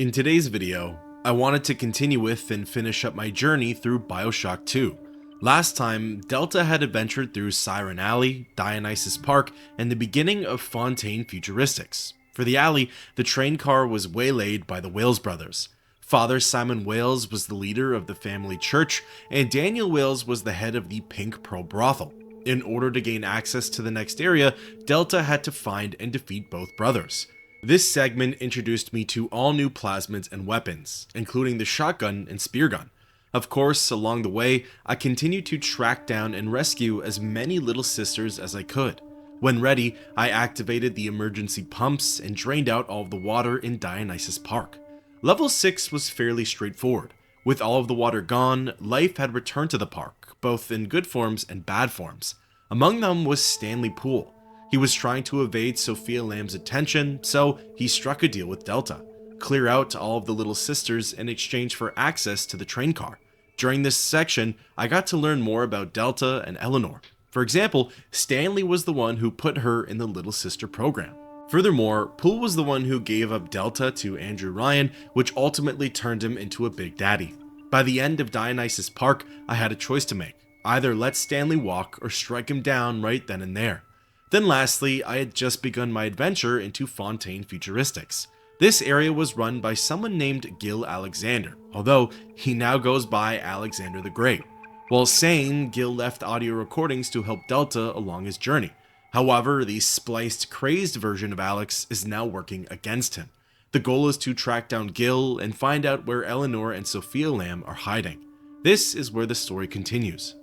In today's video, I wanted to continue with and finish up my journey through BioShock 2. Last time, Delta had adventured through Siren Alley, Dionysus Park, and the beginning of Fontaine Futuristics. For the alley, the train car was waylaid by the Wales brothers. Father Simon Wales was the leader of the family church, and Daniel Wales was the head of the Pink Pearl brothel. In order to gain access to the next area, Delta had to find and defeat both brothers. This segment introduced me to all new plasmids and weapons, including the shotgun and spear gun. Of course, along the way, I continued to track down and rescue as many little sisters as I could. When ready, I activated the emergency pumps and drained out all of the water in Dionysus Park. Level 6 was fairly straightforward. With all of the water gone, life had returned to the park, both in good forms and bad forms. Among them was Stanley Poole. He was trying to evade Sophia Lamb's attention, so he struck a deal with Delta. Clear out all of the little sisters in exchange for access to the train car. During this section, I got to learn more about Delta and Eleanor. For example, Stanley was the one who put her in the Little Sister program. Furthermore, Poole was the one who gave up Delta to Andrew Ryan, which ultimately turned him into a Big Daddy. By the end of Dionysus Park, I had a choice to make. Either let Stanley walk or strike him down right then and there. Then lastly, I had just begun my adventure into Fontaine Futuristics. This area was run by someone named Gil Alexander, although he now goes by Alexander the Great. While sane, Gil left audio recordings to help Delta along his journey. However, the spliced, crazed version of Alex is now working against him. The goal is to track down Gil and find out where Eleanor and Sophia Lamb are hiding. This is where the story continues.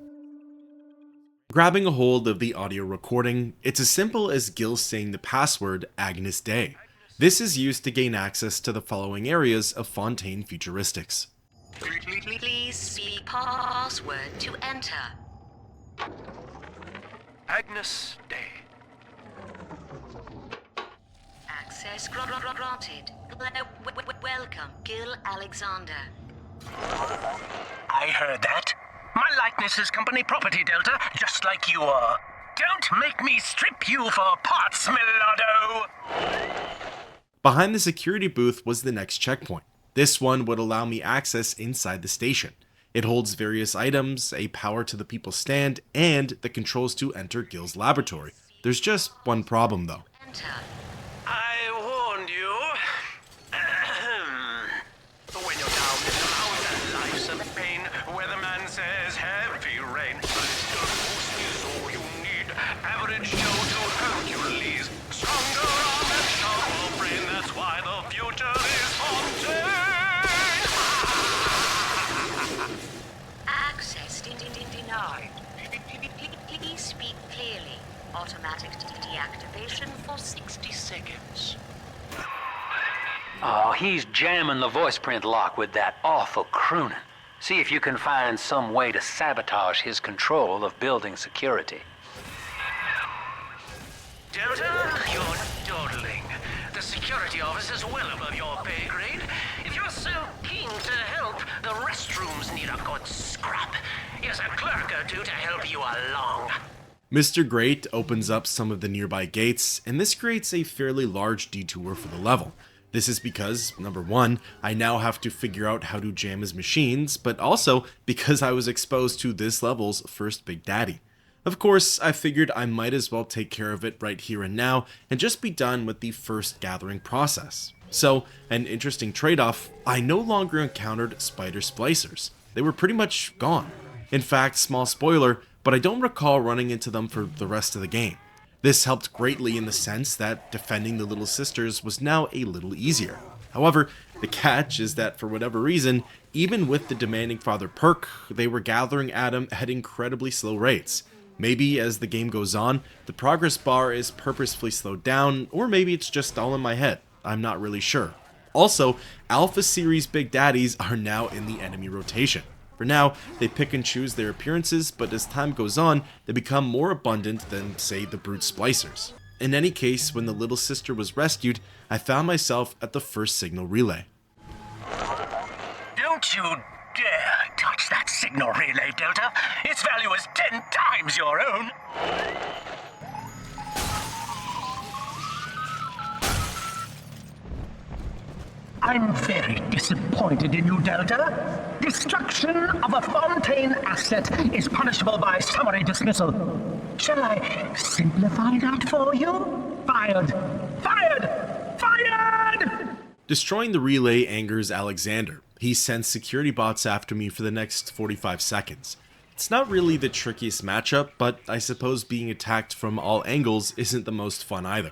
Grabbing a hold of the audio recording, it's as simple as Gil saying the password Agnes Day. This is used to gain access to the following areas of Fontaine Futuristics. Please see password to enter. Agnes Day. Access granted. Welcome, Gil Alexander. I heard that. My likeness is company property, Delta, just like you are. Don't make me strip you for parts, Millardo! Behind the security booth was the next checkpoint. This one would allow me access inside the station. It holds various items, a power to the people stand, and the controls to enter Gil's laboratory. There's just one problem though. Enter. I warned you. When you're down in the mountain, life's a pain. Weatherman says heavy rain. Little boost is all you need. Average Joe to Hercules. Stronger arm and sharper brain. That's why the future is Fontaine. Access denied. Please speak clearly. Automatic deactivation for 60 seconds. Oh, he's jamming the voice print lock with that awful crooning. See if you can find some way to sabotage his control of building security. Delta, you're dawdling. The security office is well above your pay grade. If you're so keen to help, the restrooms need a good scrub. Here's a clerk or two to help you along. Mr. Great opens up some of the nearby gates, and this creates a fairly large detour for the level. This is because, number one, I now have to figure out how to jam his machines, but also because I was exposed to this level's first Big Daddy. Of course, I figured I might as well take care of it right here and now, and just be done with the first gathering process. So, an interesting trade-off, I no longer encountered spider splicers. They were pretty much gone. In fact, small spoiler, but I don't recall running into them for the rest of the game. This helped greatly in the sense that defending the little sisters was now a little easier. However, the catch is that for whatever reason, even with the demanding father perk, they were gathering at him at incredibly slow rates. Maybe as the game goes on, the progress bar is purposefully slowed down, or maybe it's just all in my head. I'm not really sure. Also, Alpha Series Big Daddies are now in the enemy rotation. For now, they pick and choose their appearances, but as time goes on, they become more abundant than, say, the brute splicers. In any case, when the little sister was rescued, I found myself at the first signal relay. Don't you dare touch that signal relay, Delta. Its value is 10 times your own. I'm very disappointed in you, Delta. Destruction of a Fontaine asset is punishable by summary dismissal. Shall I simplify that for you? Fired! Fired! Fired! Destroying the relay angers Alexander. He sends security bots after me for the next 45 seconds. It's not really the trickiest matchup, but I suppose being attacked from all angles isn't the most fun either.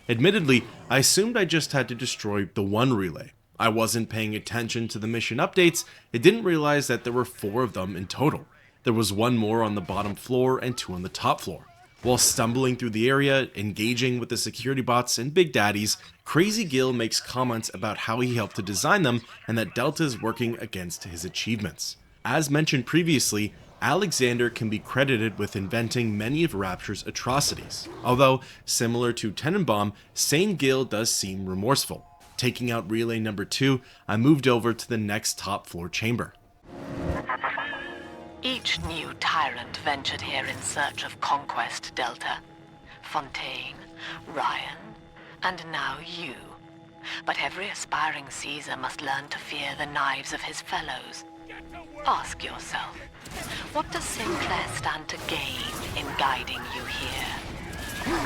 Admittedly, I assumed I just had to destroy the one relay. I wasn't paying attention to the mission updates. I didn't realize that there were 4 of them in total. There was 1 more on the bottom floor and 2 on the top floor. While stumbling through the area, engaging with the security bots and big daddies, Crazy Gil makes comments about how he helped to design them and that Delta is working against his achievements. As mentioned previously, Alexander can be credited with inventing many of Rapture's atrocities, although, similar to Tenenbaum, Sane Gil does seem remorseful. Taking out relay number 2, I moved over to the next top floor chamber. Each new tyrant ventured here in search of conquest, Delta. Fontaine, Ryan, and now you. But every aspiring Caesar must learn to fear the knives of his fellows. Ask yourself, what does Sinclair stand to gain in guiding you here?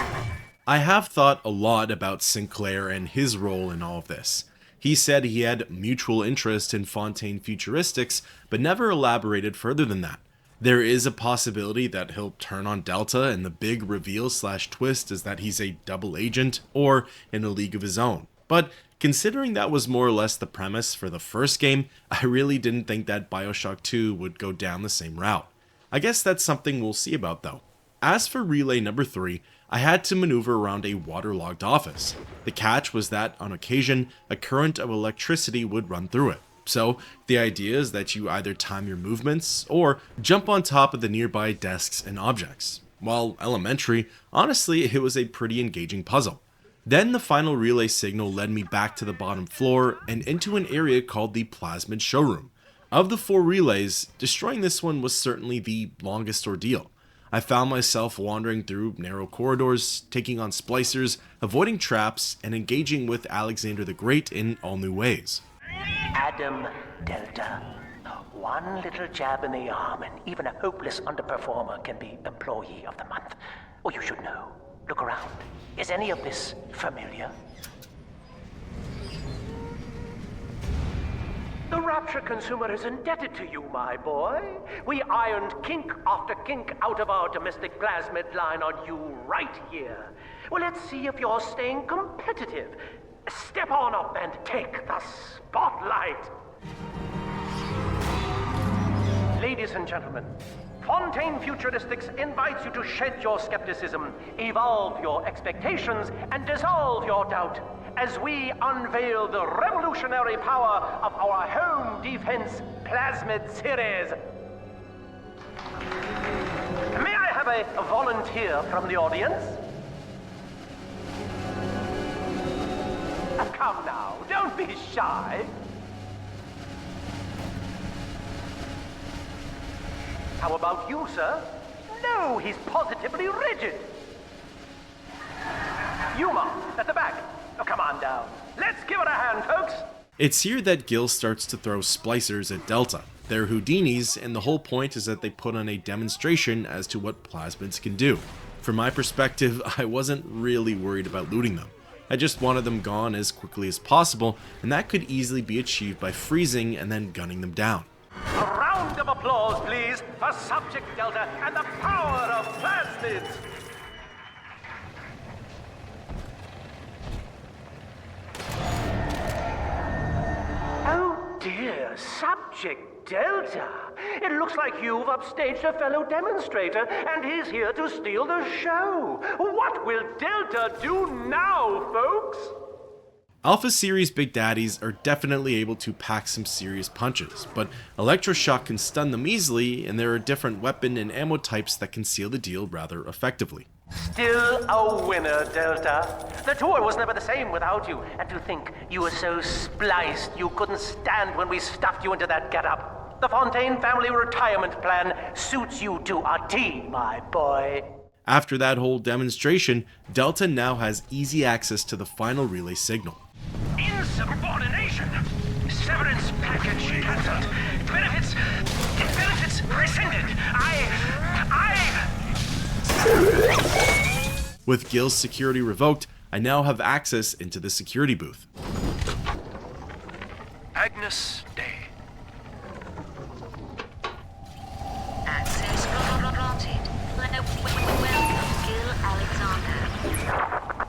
I have thought a lot about Sinclair and his role in all of this. He said he had mutual interest in Fontaine Futuristics, but never elaborated further than that. There is a possibility that he'll turn on Delta, and the big reveal/twist is that he's a double agent or in a league of his own. But considering that was more or less the premise for the first game, I really didn't think that BioShock 2 would go down the same route. I guess that's something we'll see about though. As for relay number 3, I had to maneuver around a waterlogged office. The catch was that, on occasion, a current of electricity would run through it. So, the idea is that you either time your movements, or jump on top of the nearby desks and objects. While elementary, honestly, it was a pretty engaging puzzle. Then the final relay signal led me back to the bottom floor, and into an area called the Plasmid Showroom. Of the 4 relays, destroying this one was certainly the longest ordeal. I found myself wandering through narrow corridors, taking on splicers, avoiding traps, and engaging with Alexander the Great in all new ways. Adam Delta. One little jab in the arm, and even a hopeless underperformer can be Employee of the Month. Or you should know. Look around. Is any of this familiar? The Rapture consumer is indebted to you, my boy. We ironed kink after kink out of our domestic plasmid line on you right here. Well, let's see if you're staying competitive. Step on up and take the spotlight. Ladies and gentlemen, Fontaine Futuristics invites you to shed your skepticism, evolve your expectations, and dissolve your doubt as we unveil the revolutionary power of our home defense plasmid series. May I have a volunteer from the audience? Come now, don't be shy. How about you, sir? No, he's positively rigid. Yuma, at the back. Oh, come on down. Let's give it a hand, folks. It's here that Gil starts to throw splicers at Delta. They're Houdinis, and the whole point is that they put on a demonstration as to what plasmids can do. From my perspective, I wasn't really worried about looting them. I just wanted them gone as quickly as possible, and that could easily be achieved by freezing and then gunning them down. A round of applause, please, for Subject Delta and the power of plasmids. Oh dear, Subject Delta. It looks like you've upstaged a fellow demonstrator, and he's here to steal the show. What will Delta do now, folks? Alpha Series Big Daddies are definitely able to pack some serious punches, but Electroshock can stun them easily, and there are different weapon and ammo types that can seal the deal rather effectively. Still a winner, Delta. The tour was never the same without you, and to think you were so spliced you couldn't stand when we stuffed you into that getup. The Fontaine family retirement plan suits you to a T, my boy. After that whole demonstration, Delta now has easy access to the final relay signal. Insert Insubordination! Severance package cancelled. Benefits rescinded. With Gil's security revoked, I now have access into the security booth. Agnes Day. Access granted. Welcome, Gil Alexander.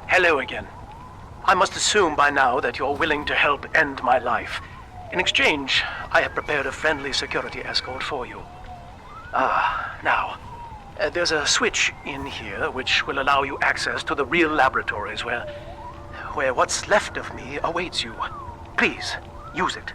Hello again. I must assume by now that you're willing to help end my life. In exchange, I have prepared a friendly security escort for you. Now, there's a switch in here which will allow you access to the real laboratories where what's left of me awaits you. Please, use it.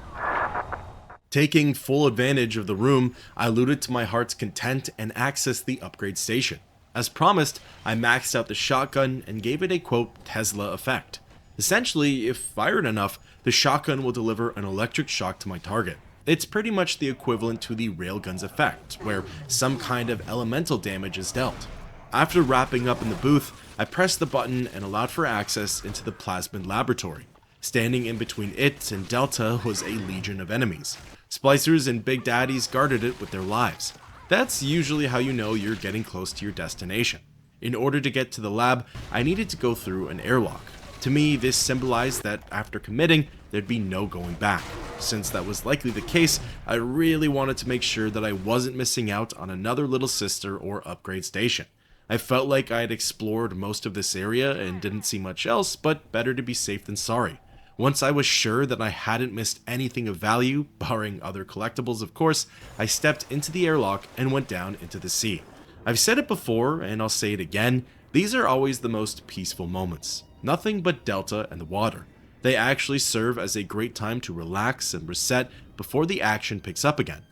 Taking full advantage of the room, I looted to my heart's content and accessed the upgrade station. As promised, I maxed out the shotgun and gave it a quote Tesla effect. Essentially, if fired enough, the shotgun will deliver an electric shock to my target. It's pretty much the equivalent to the railgun's effect, where some kind of elemental damage is dealt. After wrapping up in the booth, I pressed the button and allowed for access into the plasmid laboratory. Standing in between it and Delta was a legion of enemies. Splicers and Big Daddies guarded it with their lives. That's usually how you know you're getting close to your destination. In order to get to the lab, I needed to go through an airlock. To me, this symbolized that after committing, there'd be no going back. Since that was likely the case, I really wanted to make sure that I wasn't missing out on another little sister or upgrade station. I felt like I had explored most of this area and didn't see much else, but better to be safe than sorry. Once I was sure that I hadn't missed anything of value, barring other collectibles of course, I stepped into the airlock and went down into the sea. I've said it before, and I'll say it again, these are always the most peaceful moments. Nothing but Delta and the water. They actually serve as a great time to relax and reset before the action picks up again.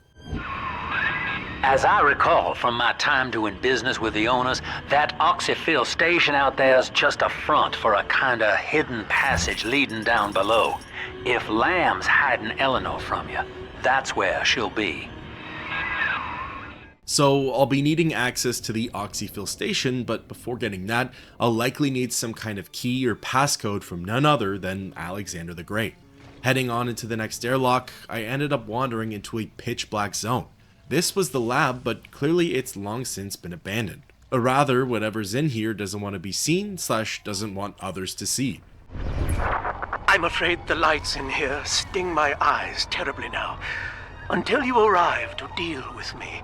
As I recall from my time doing business with the owners, that oxyfill station out there's just a front for a kinda hidden passage leading down below. If Lamb's hiding Eleanor from you, that's where she'll be. So I'll be needing access to the oxyfill station, but before getting that, I'll likely need some kind of key or passcode from none other than Alexander the Great. Heading on into the next airlock, I ended up wandering into a pitch black zone. This was the lab, but clearly it's long since been abandoned. Or rather, whatever's in here doesn't want to be seen / doesn't want others to see. I'm afraid the lights in here sting my eyes terribly now. Until you arrive to deal with me,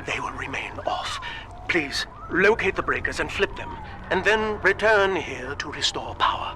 they will remain off. Please, locate the breakers and flip them, and then return here to restore power.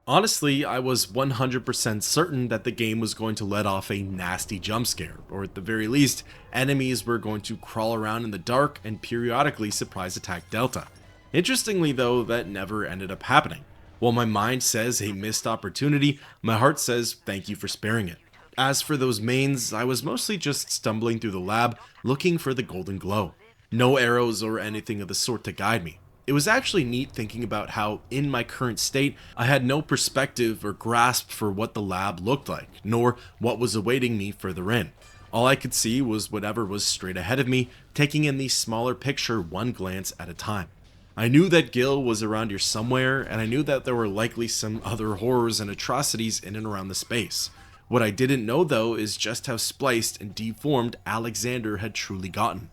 Honestly, I was 100% certain that the game was going to let off a nasty jump scare, or at the very least, enemies were going to crawl around in the dark and periodically surprise attack Delta. Interestingly though, that never ended up happening. While my mind says a missed opportunity, my heart says thank you for sparing it. As for those mains, I was mostly just stumbling through the lab, looking for the golden glow. No arrows or anything of the sort to guide me. It was actually neat thinking about how, in my current state, I had no perspective or grasp for what the lab looked like, nor what was awaiting me further in. All I could see was whatever was straight ahead of me, taking in the smaller picture one glance at a time. I knew that Gil was around here somewhere, and I knew that there were likely some other horrors and atrocities in and around the space. What I didn't know though is just how spliced and deformed Alexander had truly gotten.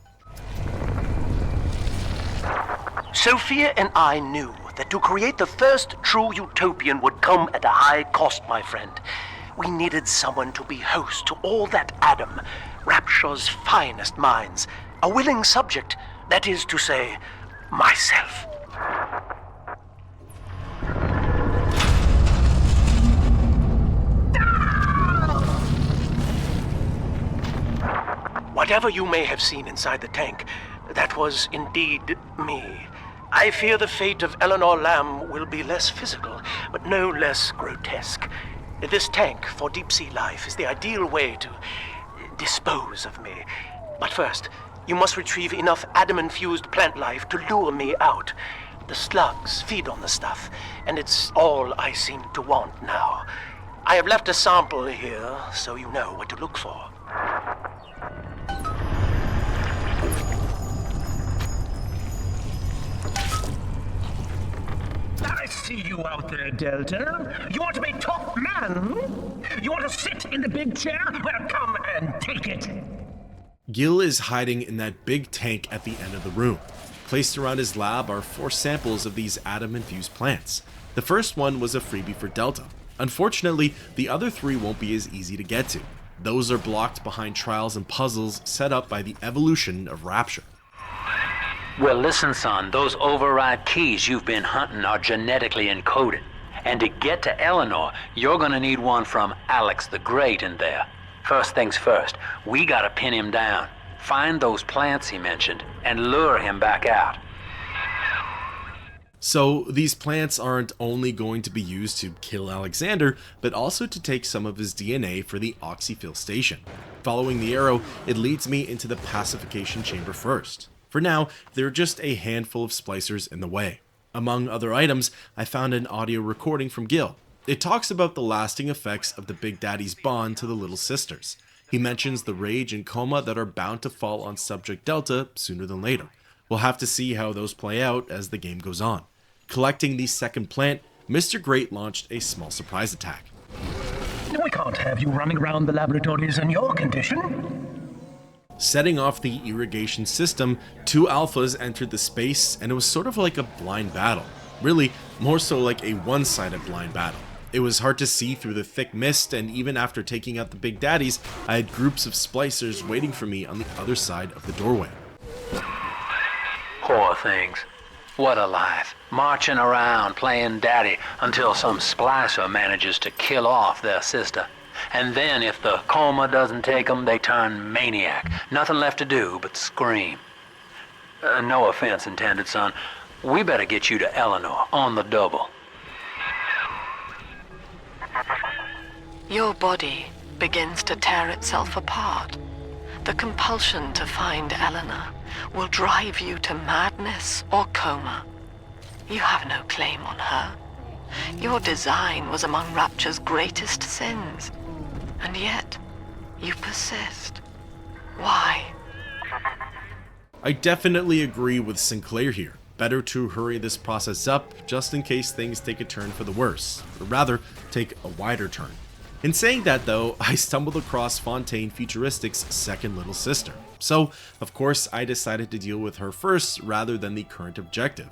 Sophia and I knew that to create the first true utopian would come at a high cost, my friend. We needed someone to be host to all that Adam, Rapture's finest minds, a willing subject, that is to say, myself. Whatever you may have seen inside the tank, that was indeed me. I fear the fate of Eleanor Lamb will be less physical, but no less grotesque. This tank for deep-sea life is the ideal way to dispose of me. But first, you must retrieve enough Adam-infused plant life to lure me out. The slugs feed on the stuff, and it's all I seem to want now. I have left a sample here, so you know what to look for. see you out there, Delta. You want to be top man? You want to sit in the big chair? Well, come and take it. Gil is hiding in that big tank at the end of the room. Placed around his lab are 4 samples of these atom-infused plants. The first one was a freebie for Delta. Unfortunately, the other 3 won't be as easy to get to. Those are blocked behind trials and puzzles set up by the evolution of Rapture. Well, listen, son, those override keys you've been hunting are genetically encoded. And to get to Eleanor, you're gonna need one from Alex the Great in there. First things first, we gotta pin him down. Find those plants he mentioned, and lure him back out. So these plants aren't only going to be used to kill Alexander, but also to take some of his DNA for the oxyphil station. Following the arrow, it leads me into the pacification chamber first. For now, there are just a handful of splicers in the way. Among other items, I found an audio recording from Gil. It talks about the lasting effects of the Big Daddy's bond to the little sisters. He mentions the rage and coma that are bound to fall on Subject Delta sooner than later. We'll have to see how those play out as the game goes on. Collecting the second plant, Mr. Great launched a small surprise attack. We can't have you running around the laboratories in your condition. Setting off the irrigation system, 2 alphas entered the space, and it was sort of like a blind battle. Really, more so like a one-sided blind battle. It was hard to see through the thick mist, and even after taking out the Big Daddies, I had groups of splicers waiting for me on the other side of the doorway. Poor things. What a life. Marching around playing daddy until some splicer manages to kill off their sister. And then if the coma doesn't take them, they turn maniac. Nothing left to do but scream. No offense intended, son. We better get you to Eleanor on the double. Your body begins to tear itself apart. The compulsion to find Eleanor will drive you to madness or coma. You have no claim on her. Your design was among Rapture's greatest sins. And yet, you persist. Why? I definitely agree with Sinclair here. Better to hurry this process up, just in case things take a turn for the worse. Or rather, take a wider turn. In saying that though, I stumbled across Fontaine Futuristics' second little sister. So, of course, I decided to deal with her first rather than the current objective.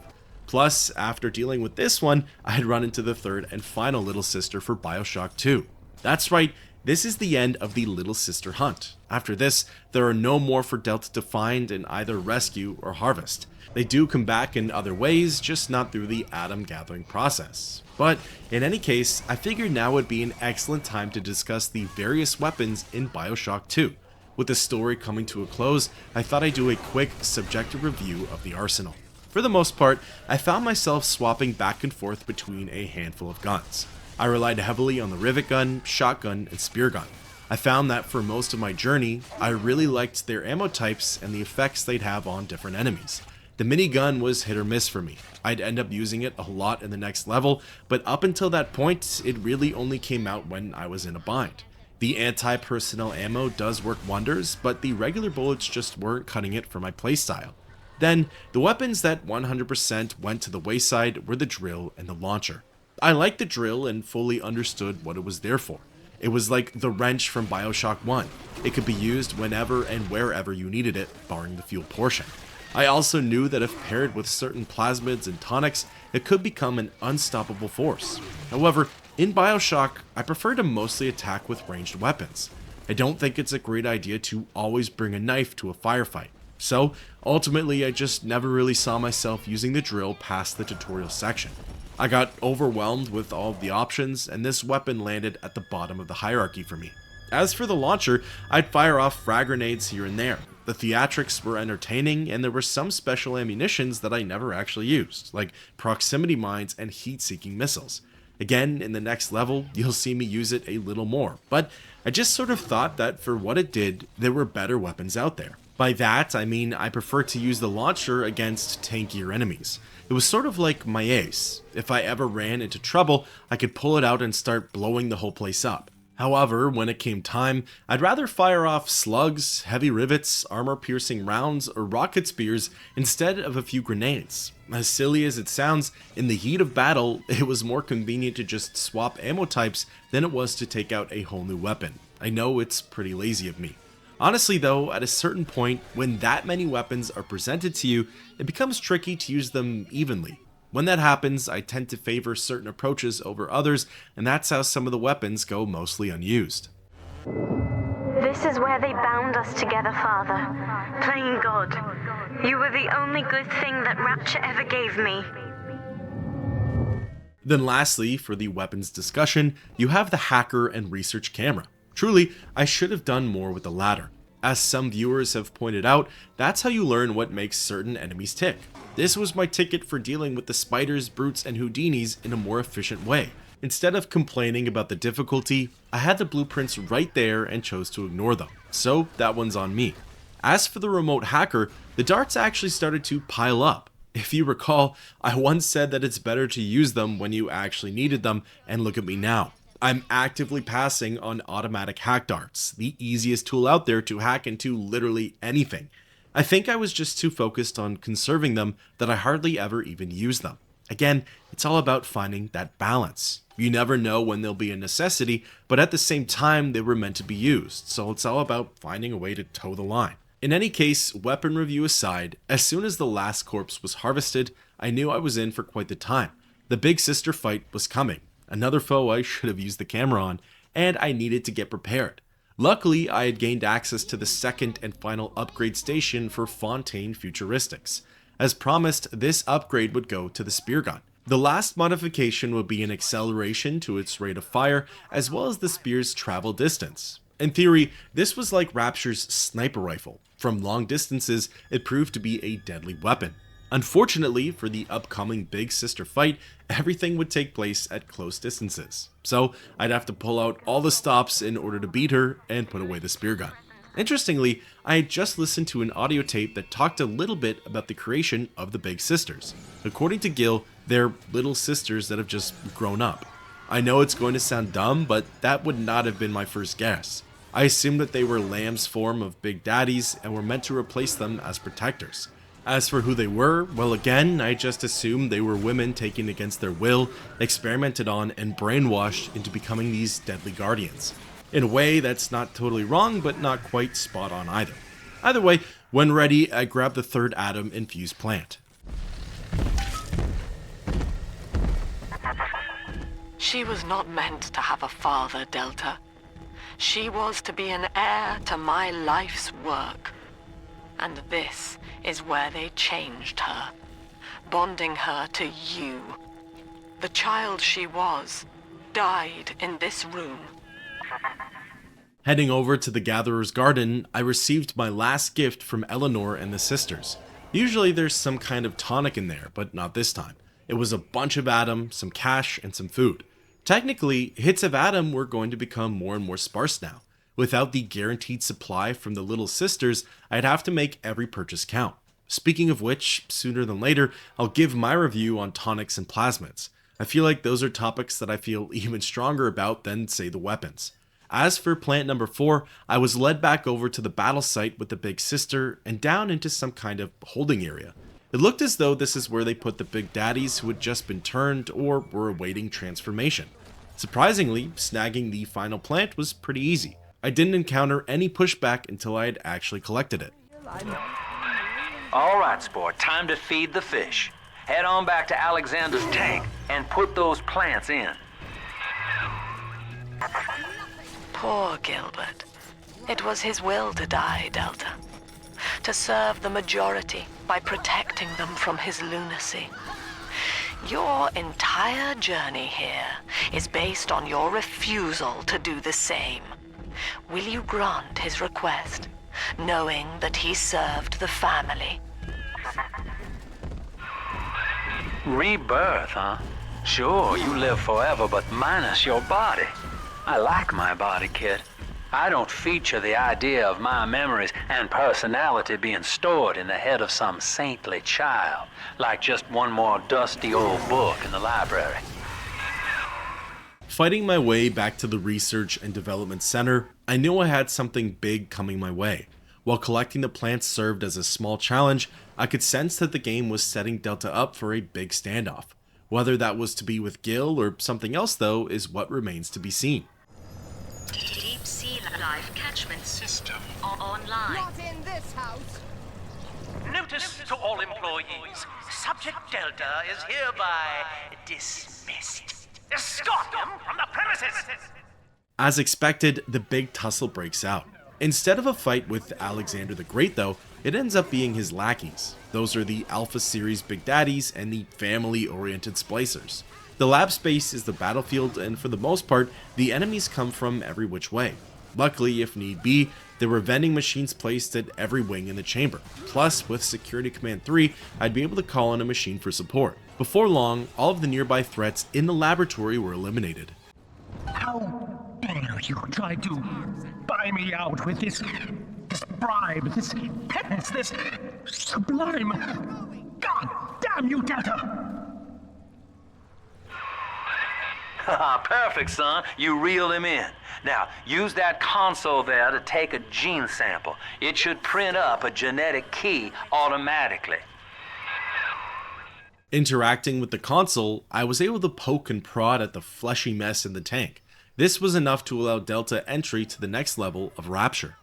Plus, after dealing with this one, I had run into the third and final little sister for BioShock 2. That's right, this is the end of the little sister hunt. After this, there are no more for Delta to find and either rescue or harvest. They do come back in other ways, just not through the atom gathering process. But in any case, I figured now would be an excellent time to discuss the various weapons in BioShock 2. With the story coming to a close, I thought I'd do a quick, subjective review of the arsenal. For the most part, I found myself swapping back and forth between a handful of guns. I relied heavily on the rivet gun, shotgun, and spear gun. I found that for most of my journey, I really liked their ammo types and the effects they'd have on different enemies. The minigun was hit or miss for me. I'd end up using it a lot in the next level, but up until that point, it really only came out when I was in a bind. The anti-personnel ammo does work wonders, but the regular bullets just weren't cutting it for my playstyle. Then, the weapons that 100% went to the wayside were the drill and the launcher. I liked the drill and fully understood what it was there for. It was like the wrench from BioShock 1. It could be used whenever and wherever you needed it, barring the fuel portion. I also knew that if paired with certain plasmids and tonics, it could become an unstoppable force. However, in BioShock, I prefer to mostly attack with ranged weapons. I don't think it's a great idea to always bring a knife to a firefight. So, ultimately, I just never really saw myself using the drill past the tutorial section. I got overwhelmed with all of the options, and this weapon landed at the bottom of the hierarchy for me. As for the launcher, I'd fire off frag grenades here and there. The theatrics were entertaining, and there were some special ammunitions that I never actually used, like proximity mines and heat-seeking missiles. Again, in the next level, you'll see me use it a little more, but I just sort of thought that for what it did, there were better weapons out there. By that, I mean I prefer to use the launcher against tankier enemies. It was sort of like my ace. If I ever ran into trouble, I could pull it out and start blowing the whole place up. However, when it came time, I'd rather fire off slugs, heavy rivets, armor-piercing rounds, or rocket spears instead of a few grenades. As silly as it sounds, in the heat of battle, it was more convenient to just swap ammo types than it was to take out a whole new weapon. I know it's pretty lazy of me. Honestly though, at a certain point, when that many weapons are presented to you, it becomes tricky to use them evenly. When that happens, I tend to favor certain approaches over others, and that's how some of the weapons go mostly unused. This is where they bound us together, Father. Playing God. You were the only good thing that Rapture ever gave me. Then lastly, for the weapons discussion, you have the hacker and research camera. Truly, I should have done more with the latter. As some viewers have pointed out, that's how you learn what makes certain enemies tick. This was my ticket for dealing with the spiders, brutes, and Houdinis in a more efficient way. Instead of complaining about the difficulty, I had the blueprints right there and chose to ignore them, so that one's on me. As for the remote hacker, the darts actually started to pile up. If you recall, I once said that it's better to use them when you actually needed them, and look at me now. I'm actively passing on automatic hack darts, the easiest tool out there to hack into literally anything. I think I was just too focused on conserving them that I hardly ever even use them. Again, it's all about finding that balance. You never know when they'll be a necessity, but at the same time they were meant to be used, so it's all about finding a way to toe the line. In any case, weapon review aside, as soon as the last corpse was harvested, I knew I was in for quite the time. The big sister fight was coming. Another foe I should have used the camera on, and I needed to get prepared. Luckily, I had gained access to the second and final upgrade station for Fontaine Futuristics. As promised, this upgrade would go to the spear gun. The last modification would be an acceleration to its rate of fire, as well as the spear's travel distance. In theory, this was like Rapture's sniper rifle. From long distances, it proved to be a deadly weapon. Unfortunately, for the upcoming big sister fight, everything would take place at close distances. So I'd have to pull out all the stops in order to beat her and put away the spear gun. Interestingly, I had just listened to an audio tape that talked a little bit about the creation of the big sisters. According to Gil, they're little sisters that have just grown up. I know it's going to sound dumb, but that would not have been my first guess. I assumed that they were Lamb's form of big daddies and were meant to replace them as protectors. As for who they were, well again, I just assumed they were women taken against their will, experimented on, and brainwashed into becoming these deadly guardians. In a way, that's not totally wrong, but not quite spot on either. Either way, when ready, I grabbed the third atom infused plant. She was not meant to have a father, Delta. She was to be an heir to my life's work. And this is where they changed her, bonding her to you. The child she was died in this room. Heading over to the Gatherer's Garden, I received my last gift from Eleanor and the sisters. Usually there's some kind of tonic in there, but not this time. It was a bunch of Adam, some cash, and some food. Technically, hits of Adam were going to become more and more sparse now. Without the guaranteed supply from the little sisters, I'd have to make every purchase count. Speaking of which, sooner than later, I'll give my review on tonics and plasmids. I feel like those are topics that I feel even stronger about than, say, the weapons. As for plant number 4, I was led back over to the battle site with the big sister and down into some kind of holding area. It looked as though this is where they put the big daddies who had just been turned or were awaiting transformation. Surprisingly, snagging the final plant was pretty easy. I didn't encounter any pushback until I had actually collected it. All right, sport, time to feed the fish. Head on back to Alexander's tank and put those plants in. Poor Gilbert. It was his will to die, Delta. To serve the majority by protecting them from his lunacy. Your entire journey here is based on your refusal to do the same. Will you grant his request, knowing that he served the family? Rebirth, huh? Sure, you live forever, but minus your body. I like my body, kid. I don't feature the idea of my memories and personality being stored in the head of some saintly child, like just one more dusty old book in the library. Fighting my way back to the Research and Development Center, I knew I had something big coming my way. While collecting the plants served as a small challenge, I could sense that the game was setting Delta up for a big standoff. Whether that was to be with Gil or something else though is what remains to be seen. Deep sea life catchment system online. Not in this house! Notice to all employees. Subject Delta is hereby dismissed. Escort him from the premises! As expected, the big tussle breaks out. Instead of a fight with Alexander the Great though, it ends up being his lackeys. Those are the Alpha Series Big Daddies and the family-oriented splicers. The lab space is the battlefield, and for the most part, the enemies come from every which way. Luckily, if need be, there were vending machines placed at every wing in the chamber. Plus, with Security Command 3, I'd be able to call on a machine for support. Before long, all of the nearby threats in the laboratory were eliminated. How dare you try to buy me out with this bribe, this penance, this sublime... God damn you, Delta! Perfect, son. You reeled him in. Now, use that console there to take a gene sample. It should print up a genetic key automatically. Interacting with the console, I was able to poke and prod at the fleshy mess in the tank. This was enough to allow Delta entry to the next level of Rapture.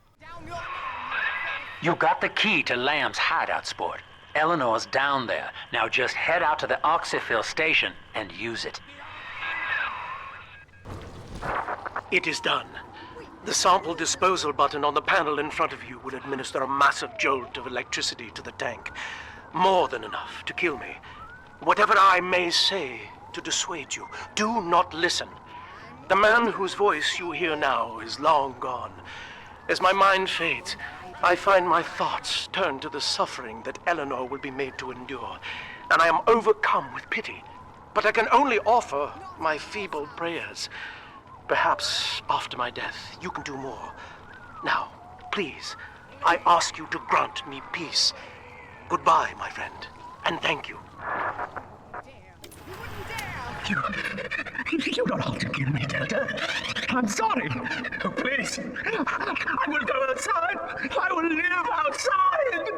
You got the key to Lamb's hideout, sport. Eleanor's down there. Now just head out to the Oxyphil station and use it. It is done. The sample disposal button on the panel in front of you will administer a massive jolt of electricity to the tank. More than enough to kill me. Whatever I may say to dissuade you, do not listen. The man whose voice you hear now is long gone. As my mind fades, I find my thoughts turn to the suffering that Eleanor will be made to endure, and I am overcome with pity. But I can only offer my feeble prayers. Perhaps after my death, you can do more. Now, please, I ask you to grant me peace. Goodbye, my friend, and thank you. You don't have to kill me, Delta. I'm sorry. Oh, please. I will go outside. I will live outside.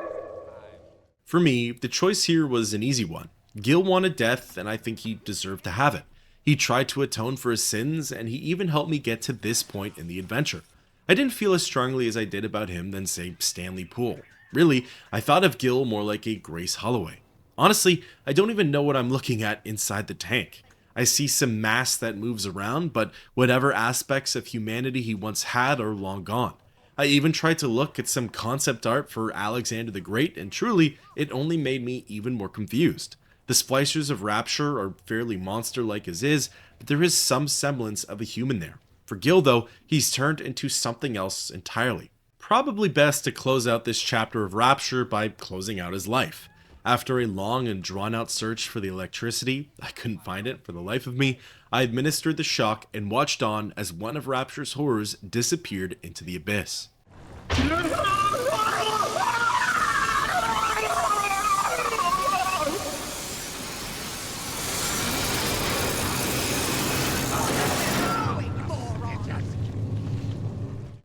For me, the choice here was an easy one. Gil wanted death, and I think he deserved to have it. He tried to atone for his sins, and he even helped me get to this point in the adventure. I didn't feel as strongly as I did about him than, say, Stanley Poole. Really, I thought of Gil more like a Grace Holloway. Honestly, I don't even know what I'm looking at inside the tank. I see some mass that moves around, but whatever aspects of humanity he once had are long gone. I even tried to look at some concept art for Alexander the Great, and truly, it only made me even more confused. The splicers of Rapture are fairly monster-like as is, but there is some semblance of a human there. For Gil, though, he's turned into something else entirely. Probably best to close out this chapter of Rapture by closing out his life. After a long and drawn-out search for the electricity, I couldn't find it for the life of me, I administered the shock and watched on as one of Rapture's horrors disappeared into the abyss.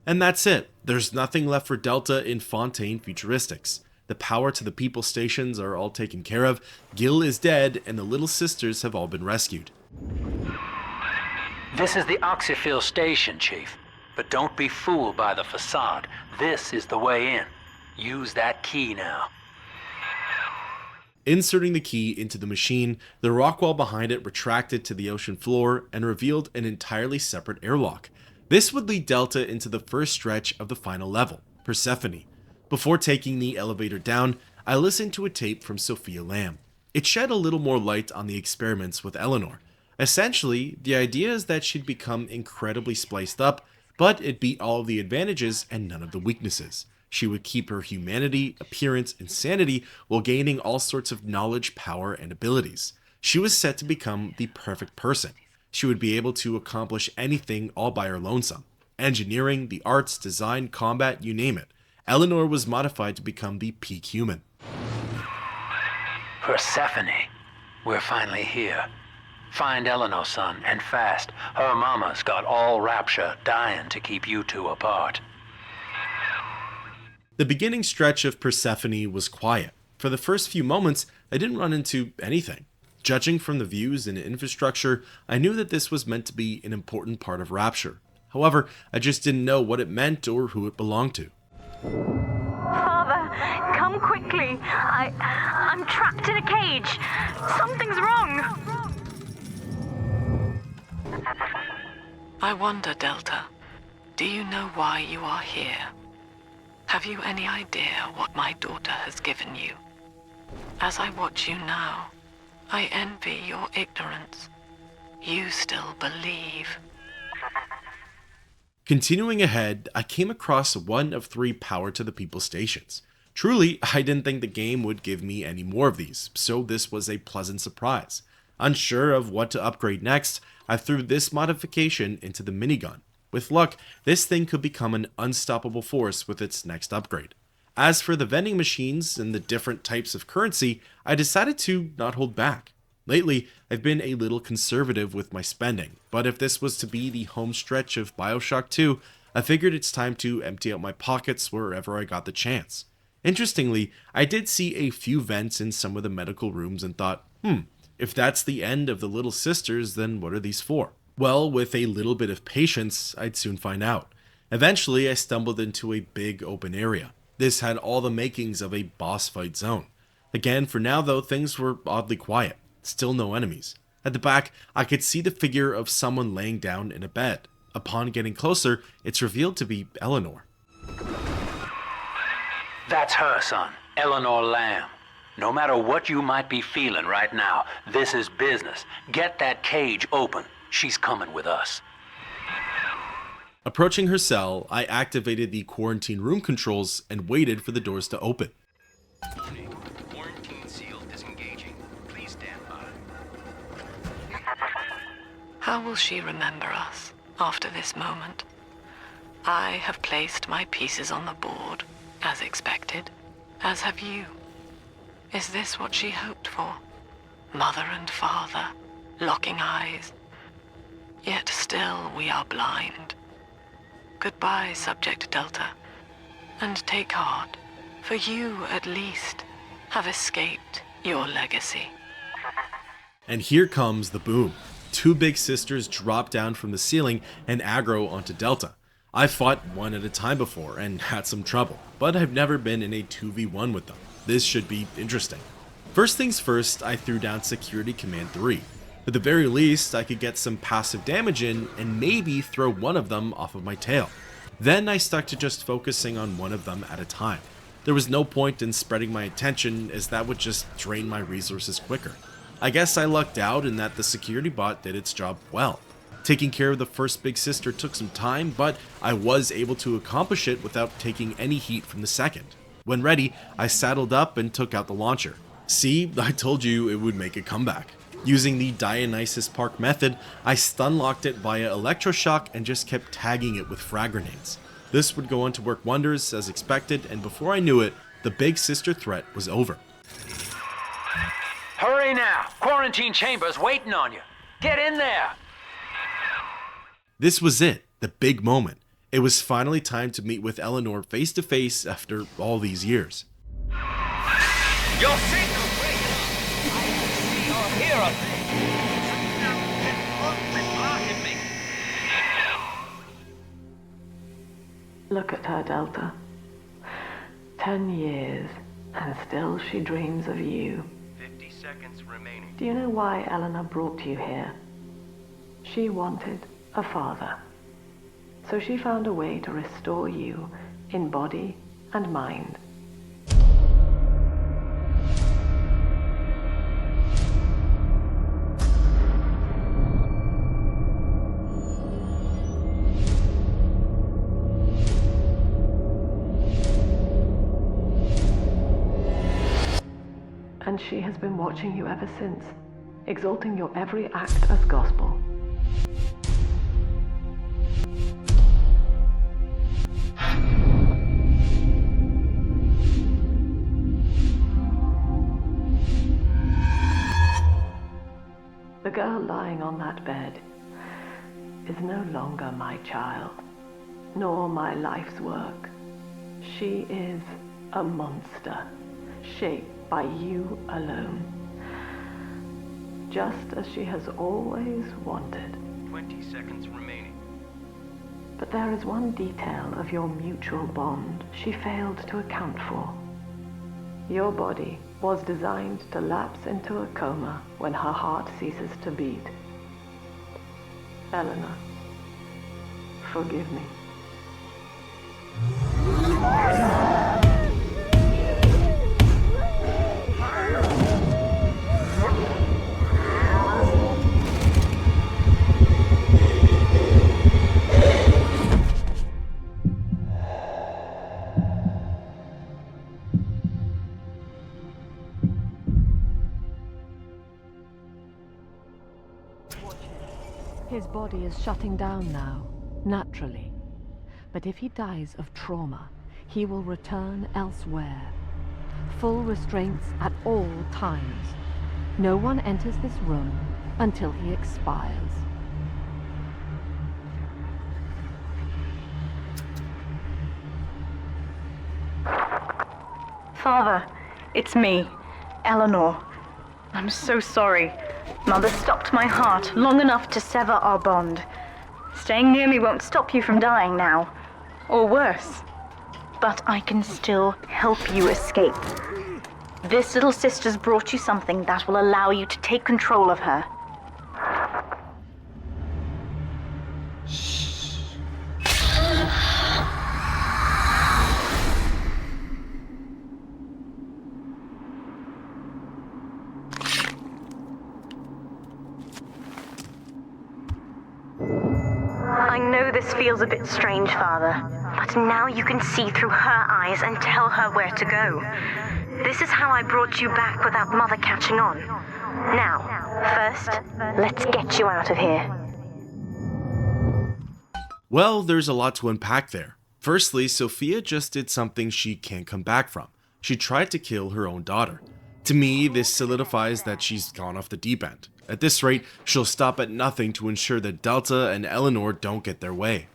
And that's it. There's nothing left for Delta in Fontaine Futuristics. The power to the people stations are all taken care of, Gil is dead, and the little sisters have all been rescued. This is the Oxyphil station, Chief. But don't be fooled by the facade. This is the way in. Use that key now. Inserting the key into the machine, the rock wall behind it retracted to the ocean floor and revealed an entirely separate airlock. This would lead Delta into the first stretch of the final level, Persephone. Before taking the elevator down, I listened to a tape from Sophia Lamb. It shed a little more light on the experiments with Eleanor. Essentially, the idea is that she'd become incredibly spliced up, but it beat all of the advantages and none of the weaknesses. She would keep her humanity, appearance, and sanity while gaining all sorts of knowledge, power, and abilities. She was set to become the perfect person. She would be able to accomplish anything all by her lonesome. Engineering, the arts, design, combat, you name it. Eleanor was modified to become the peak human. Persephone, we're finally here. Find Eleanor, son, and fast. Her mama's got all rapture, dying to keep you two apart. The beginning stretch of Persephone was quiet. For the first few moments, I didn't run into anything. Judging from the views and infrastructure, I knew that this was meant to be an important part of Rapture. However, I just didn't know what it meant or who it belonged to. Father, come quickly. I'm trapped in a cage. Something's wrong. I wonder, Delta, do you know why you are here? Have you any idea what my daughter has given you? As I watch you now, I envy your ignorance. You still believe. Continuing ahead, I came across one of 3 Power to the People stations. Truly, I didn't think the game would give me any more of these, so this was a pleasant surprise. Unsure of what to upgrade next, I threw this modification into the minigun. With luck, this thing could become an unstoppable force with its next upgrade. As for the vending machines and the different types of currency, I decided to not hold back. Lately, I've been a little conservative with my spending, but if this was to be the home stretch of BioShock 2, I figured it's time to empty out my pockets wherever I got the chance. Interestingly, I did see a few vents in some of the medical rooms and thought, if that's the end of the Little Sisters, then what are these for? Well, with a little bit of patience, I'd soon find out. Eventually, I stumbled into a big open area. This had all the makings of a boss fight zone. Again, for now though, things were oddly quiet. Still no enemies. At the back, I could see the figure of someone laying down in a bed. Upon getting closer, it's revealed to be Eleanor. That's her, son, Eleanor Lamb. No matter what you might be feeling right now, this is business. Get that cage open. She's coming with us. Approaching her cell, I activated the quarantine room controls and waited for the doors to open. Warning. Quarantine seal disengaging. Please stand by. How will she remember us after this moment? I have placed my pieces on the board, as expected, as have you. Is this what she hoped for? Mother and father, locking eyes. Yet still we are blind. Goodbye, Subject Delta. And take heart, for you, at least, have escaped your legacy. And here comes the boom. 2 big sisters drop down from the ceiling and aggro onto Delta. I've fought one at a time before and had some trouble, but I've never been in a 2v1 with them. This should be interesting. First things first, I threw down Security Command 3. At the very least, I could get some passive damage in and maybe throw one of them off of my tail. Then I stuck to just focusing on one of them at a time. There was no point in spreading my attention as that would just drain my resources quicker. I guess I lucked out in that the security bot did its job well. Taking care of the first big sister took some time, but I was able to accomplish it without taking any heat from the second. When ready, I saddled up and took out the launcher. See, I told you it would make a comeback. Using the Dionysus Park method, I stun-locked it via electroshock and just kept tagging it with frag grenades. This would go on to work wonders as expected, and before I knew it, the big sister threat was over. Hurry now! Quarantine chamber's waiting on you! Get in there! This was it, the big moment. It was finally time to meet with Eleanor face to face after all these years. Your signal, please! I can see or hear us. Blocking me. Look at her, Delta. 10 years, and still she dreams of you. 50 seconds remaining. Do you know why Eleanor brought you here? She wanted a father. So she found a way to restore you in body and mind. And she has been watching you ever since, exalting your every act as gospel. The girl lying on that bed is no longer my child, nor my life's work. She is a monster, shaped by you alone. Just as she has always wanted. 20 seconds remaining. But there is one detail of your mutual bond she failed to account for. Your body was designed to lapse into a coma when her heart ceases to beat. Eleanor, forgive me. His body is shutting down now, naturally. But if he dies of trauma, he will return elsewhere. Full restraints at all times. No one enters this room until he expires. Father, it's me, Eleanor. I'm so sorry. Mother stopped my heart long enough to sever our bond. Staying near me won't stop you from dying now. Or worse. But I can still help you escape. This little sister's brought you something that will allow you to take control of her. I know this feels a bit strange, Father, but now you can see through her eyes and tell her where to go. This is how I brought you back without Mother catching on. Now, first, let's get you out of here. Well, there's a lot to unpack there. Firstly, Sophia just did something she can't come back from. She tried to kill her own daughter. To me, this solidifies that she's gone off the deep end. At this rate, she'll stop at nothing to ensure that Delta and Eleanor don't get their way.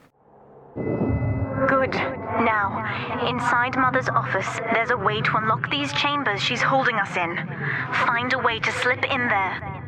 Good. Now, inside Mother's office, there's a way to unlock these chambers she's holding us in. Find a way to slip in there.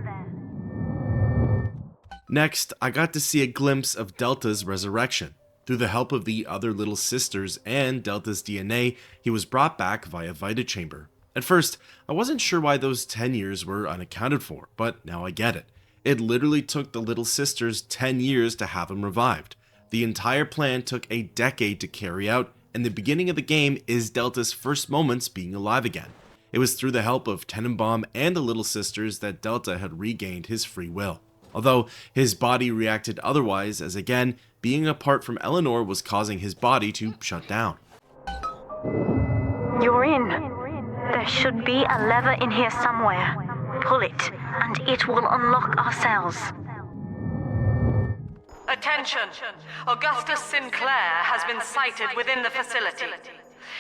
Next, I got to see a glimpse of Delta's resurrection. Through the help of the other little sisters and Delta's DNA, he was brought back via Vita Chamber. At first, I wasn't sure why those 10 years were unaccounted for, but now I get it. It literally took the little sisters 10 years to have him revived. The entire plan took a decade to carry out, and the beginning of the game is Delta's first moments being alive again. It was through the help of Tenenbaum and the little sisters that Delta had regained his free will. Although his body reacted otherwise, as again, being apart from Eleanor was causing his body to shut down. You're in. There should be a lever in here somewhere. Pull it, and it will unlock our cells. Attention! Augustus Sinclair has been sighted within the facility.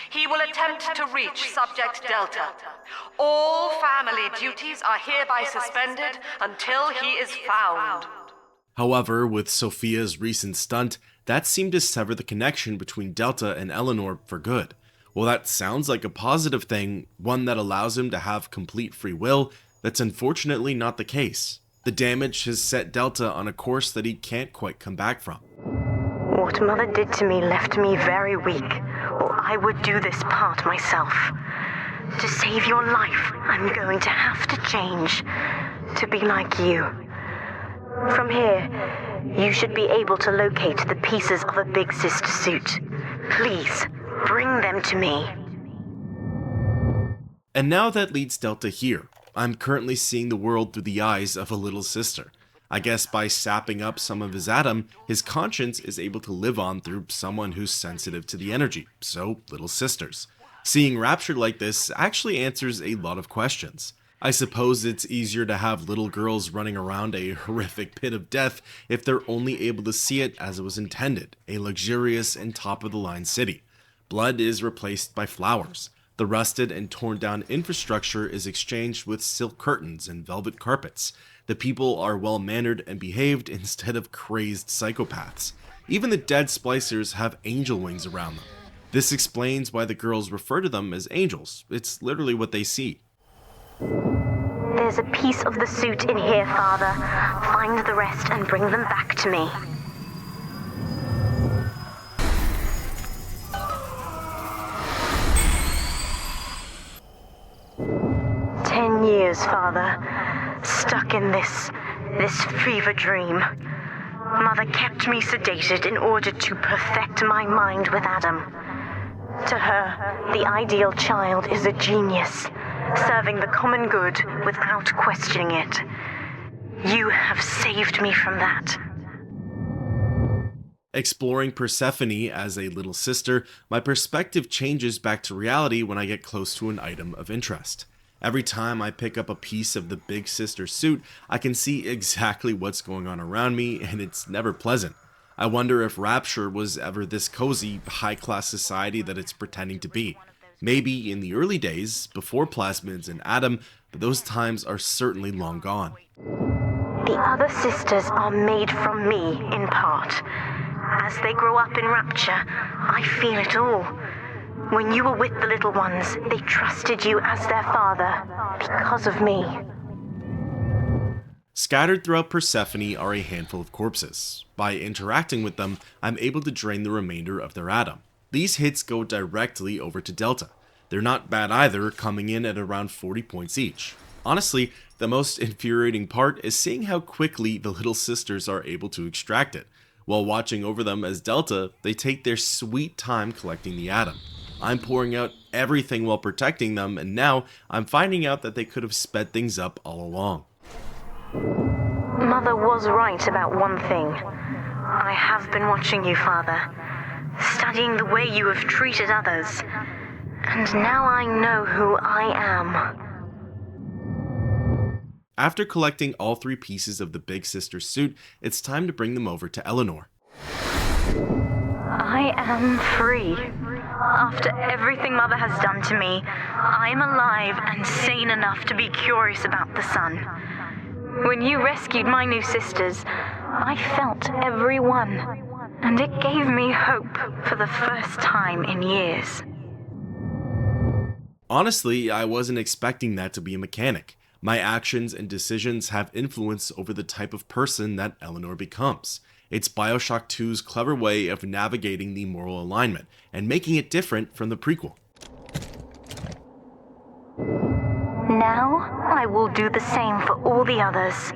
He will attempt to reach Subject Delta. All family duties are hereby suspended until he is found. However, with Sophia's recent stunt, that seemed to sever the connection between Delta and Eleanor for good. Well, that sounds like a positive thing, one that allows him to have complete free will. That's unfortunately not the case. The damage has set Delta on a course that he can't quite come back from. What Mother did to me left me very weak, or I would do this part myself. To save your life, I'm going to have to change, to be like you. From here, you should be able to locate the pieces of a big sister suit. Please, bring them to me. And now that leads Delta here. I'm currently seeing the world through the eyes of a little sister. I guess by sapping up some of his atom, his conscience is able to live on through someone who's sensitive to the energy, so little sisters. Seeing Rapture like this actually answers a lot of questions. I suppose it's easier to have little girls running around a horrific pit of death if they're only able to see it as it was intended, a luxurious and top-of-the-line city. Blood is replaced by flowers. The rusted and torn down infrastructure is exchanged with silk curtains and velvet carpets. The people are well-mannered and behaved instead of crazed psychopaths. Even the dead splicers have angel wings around them. This explains why the girls refer to them as angels. It's literally what they see. There's a piece of the suit in here, Father. Find the rest and bring them back to me. Years, Father, stuck in this fever dream. Mother kept me sedated in order to perfect my mind with Adam. To her, the ideal child is a genius, serving the common good without questioning it. You have saved me from that. Exploring Persephone as a little sister, my perspective changes back to reality when I get close to an item of interest. Every time I pick up a piece of the big sister's suit, I can see exactly what's going on around me, and it's never pleasant. I wonder if Rapture was ever this cozy, high-class society that it's pretending to be. Maybe in the early days, before plasmids and Adam, but those times are certainly long gone. The other sisters are made from me, in part. As they grow up in Rapture, I feel it all. When you were with the little ones, they trusted you as their father, because of me. Scattered throughout Persephone are a handful of corpses. By interacting with them, I'm able to drain the remainder of their Adam. These hits go directly over to Delta. They're not bad either, coming in at around 40 points each. Honestly, the most infuriating part is seeing how quickly the little sisters are able to extract it. While watching over them as Delta, they take their sweet time collecting the Adam. I'm pouring out everything while protecting them, and now I'm finding out that they could have sped things up all along. Mother was right about one thing. I have been watching you, Father, studying the way you have treated others, and now I know who I am. After collecting all 3 pieces of the big sister's suit, it's time to bring them over to Eleanor. I am free. After everything Mother has done to me, I am alive and sane enough to be curious about the sun. When you rescued my new sisters, I felt every one, and it gave me hope for the first time in years. Honestly, I wasn't expecting that to be a mechanic. My actions and decisions have influence over the type of person that Eleanor becomes. It's BioShock 2's clever way of navigating the moral alignment and making it different from the prequel. Now, I will do the same for all the others,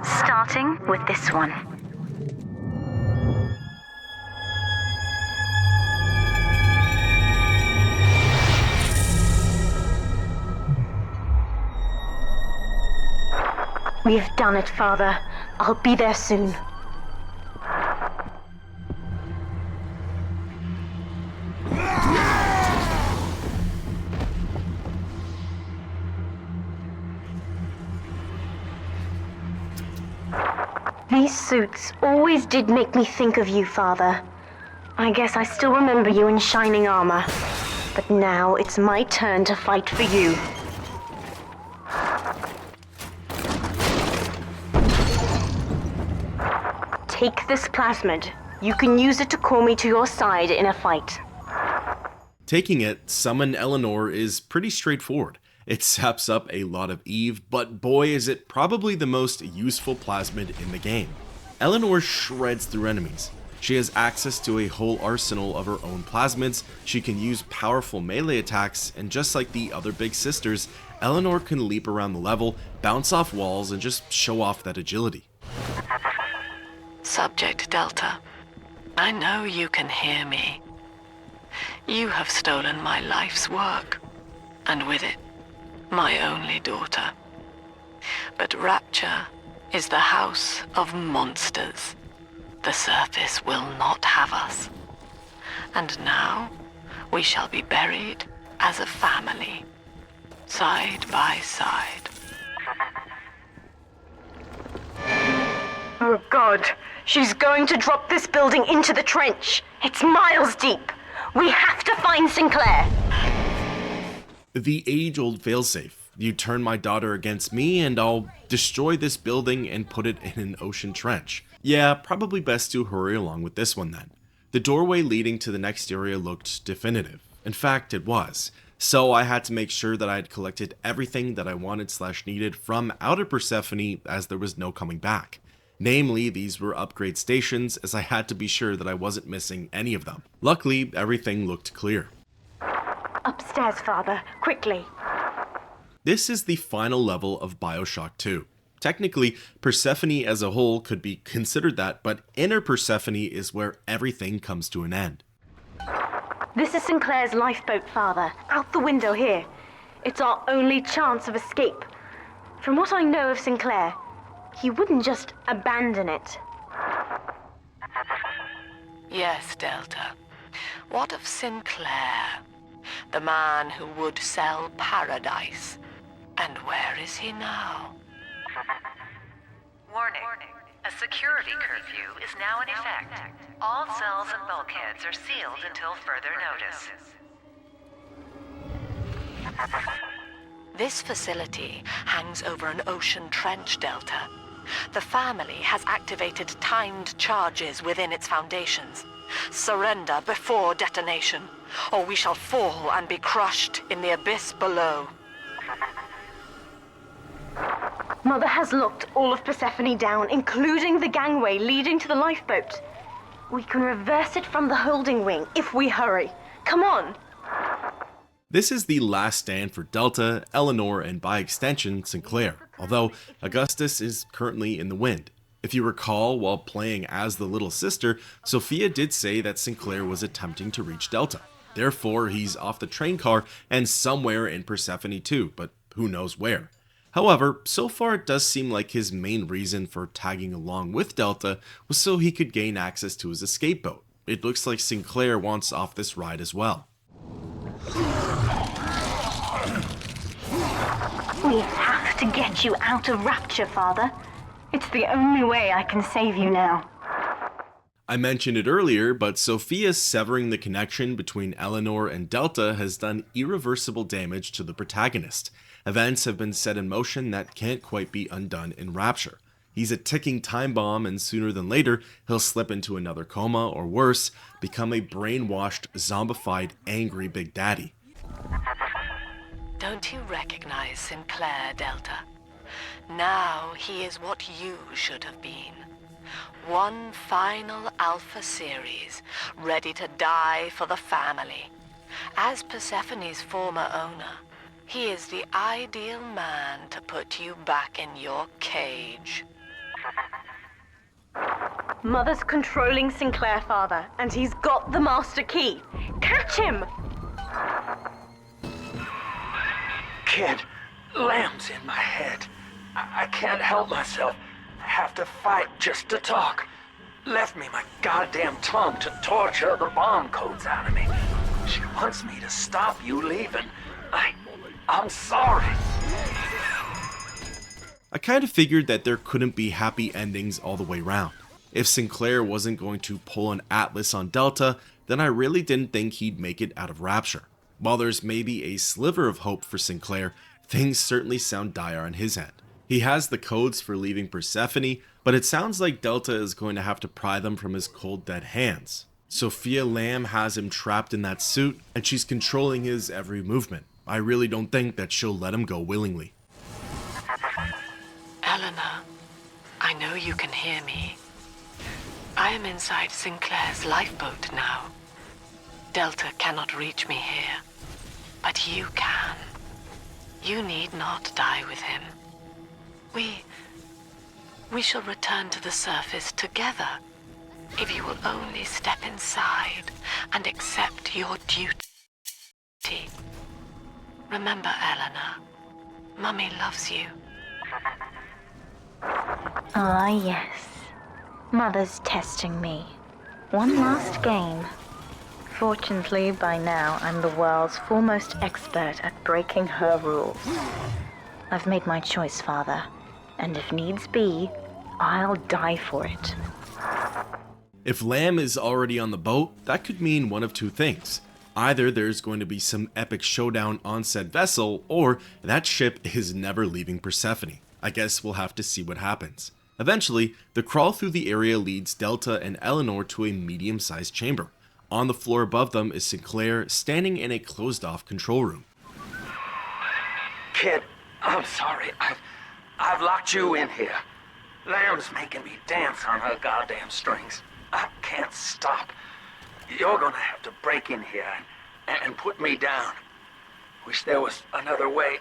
starting with this one. We have done it, Father. I'll be there soon. These suits always did make me think of you, Father. I guess I still remember you in shining armor. But now it's my turn to fight for you. Take this plasmid. You can use it to call me to your side in a fight. Taking it, summon Eleanor is pretty straightforward. It saps up a lot of Eve, but boy is it probably the most useful plasmid in the game. Eleanor shreds through enemies. She has access to a whole arsenal of her own plasmids, she can use powerful melee attacks, and just like the other big sisters, Eleanor can leap around the level, bounce off walls, and just show off that agility. Subject Delta, I know you can hear me. You have stolen my life's work, and with it, my only daughter. But Rapture is the house of monsters. The surface will not have us. And now, we shall be buried as a family, side by side. Oh God, she's going to drop this building into the trench. It's miles deep. We have to find Sinclair. The age-old failsafe. You turn my daughter against me and I'll destroy this building and put it in an ocean trench. Yeah, probably best to hurry along with this one then. The doorway leading to the next area looked definitive. In fact, it was. So I had to make sure that I had collected everything that I wanted/needed from Outer Persephone, as there was no coming back. Namely, these were upgrade stations, as I had to be sure that I wasn't missing any of them. Luckily, everything looked clear. Upstairs, Father, quickly. This is the final level of BioShock 2. Technically, Persephone as a whole could be considered that, but Inner Persephone is where everything comes to an end. This is Sinclair's lifeboat, Father. Out the window here. It's our only chance of escape. From what I know of Sinclair, he wouldn't just abandon it. Yes, Delta. What of Sinclair? The man who would sell paradise. And where is he now? Warning. A security curfew is now in effect. All cells and bulkheads are sealed until further notice. This facility hangs over an ocean trench, Delta. The family has activated timed charges within its foundations. Surrender before detonation, or we shall fall and be crushed in the abyss below. Mother has locked all of Persephone down, including the gangway leading to the lifeboat. We can reverse it from the holding wing if we hurry. Come on! This is the last stand for Delta, Eleanor, and by extension, Sinclair, although Augustus is currently in the wind. If you recall, while playing as the little sister, Sophia did say that Sinclair was attempting to reach Delta. Therefore, he's off the train car and somewhere in Persephone too, but who knows where. However, so far it does seem like his main reason for tagging along with Delta was so he could gain access to his escape boat. It looks like Sinclair wants off this ride as well. We have to get you out of Rapture, Father. It's the only way I can save you now. I mentioned it earlier, but Sophia severing the connection between Eleanor and Delta has done irreversible damage to the protagonist. Events have been set in motion that can't quite be undone in Rapture. He's a ticking time bomb, and sooner than later, he'll slip into another coma, or worse, become a brainwashed, zombified, angry Big Daddy. Don't you recognize Sinclair, Delta? Now he is what you should have been. One final Alpha series, ready to die for the family. As Persephone's former owner, he is the ideal man to put you back in your cage. Mother's controlling Sinclair, Father, and he's got the master key. Catch him! Kid, lamb's in my head. I can't help myself. I have to fight just to talk. Left me my goddamn tongue to torture the bomb codes out of me. She wants me to stop you leaving. I'm sorry. I kind of figured that there couldn't be happy endings all the way around. If Sinclair wasn't going to pull an Atlas on Delta, then I really didn't think he'd make it out of Rapture. While there's maybe a sliver of hope for Sinclair, things certainly sound dire on his end. He has the codes for leaving Persephone, but it sounds like Delta is going to have to pry them from his cold dead hands. Sophia Lamb has him trapped in that suit, and she's controlling his every movement. I really don't think that she'll let him go willingly. Eleanor, I know you can hear me. I am inside Sinclair's lifeboat now. Delta cannot reach me here, but you can. You need not die with him. We shall return to the surface together, if you will only step inside and accept your duty. Remember, Eleanor, Mummy loves you. Ah, yes. Mother's testing me. One last game. Fortunately, by now, I'm the world's foremost expert at breaking her rules. I've made my choice, Father, and if needs be, I'll die for it. If Lamb is already on the boat, that could mean one of two things. Either there's going to be some epic showdown on said vessel, or that ship is never leaving Persephone. I guess we'll have to see what happens. Eventually, the crawl through the area leads Delta and Eleanor to a medium-sized chamber. On the floor above them is Sinclair, standing in a closed-off control room. Kid, I'm sorry. I've locked you in here. Lamb's making me dance on her goddamn strings. I can't stop. You're gonna have to break in here and put me down. Wish there was another way,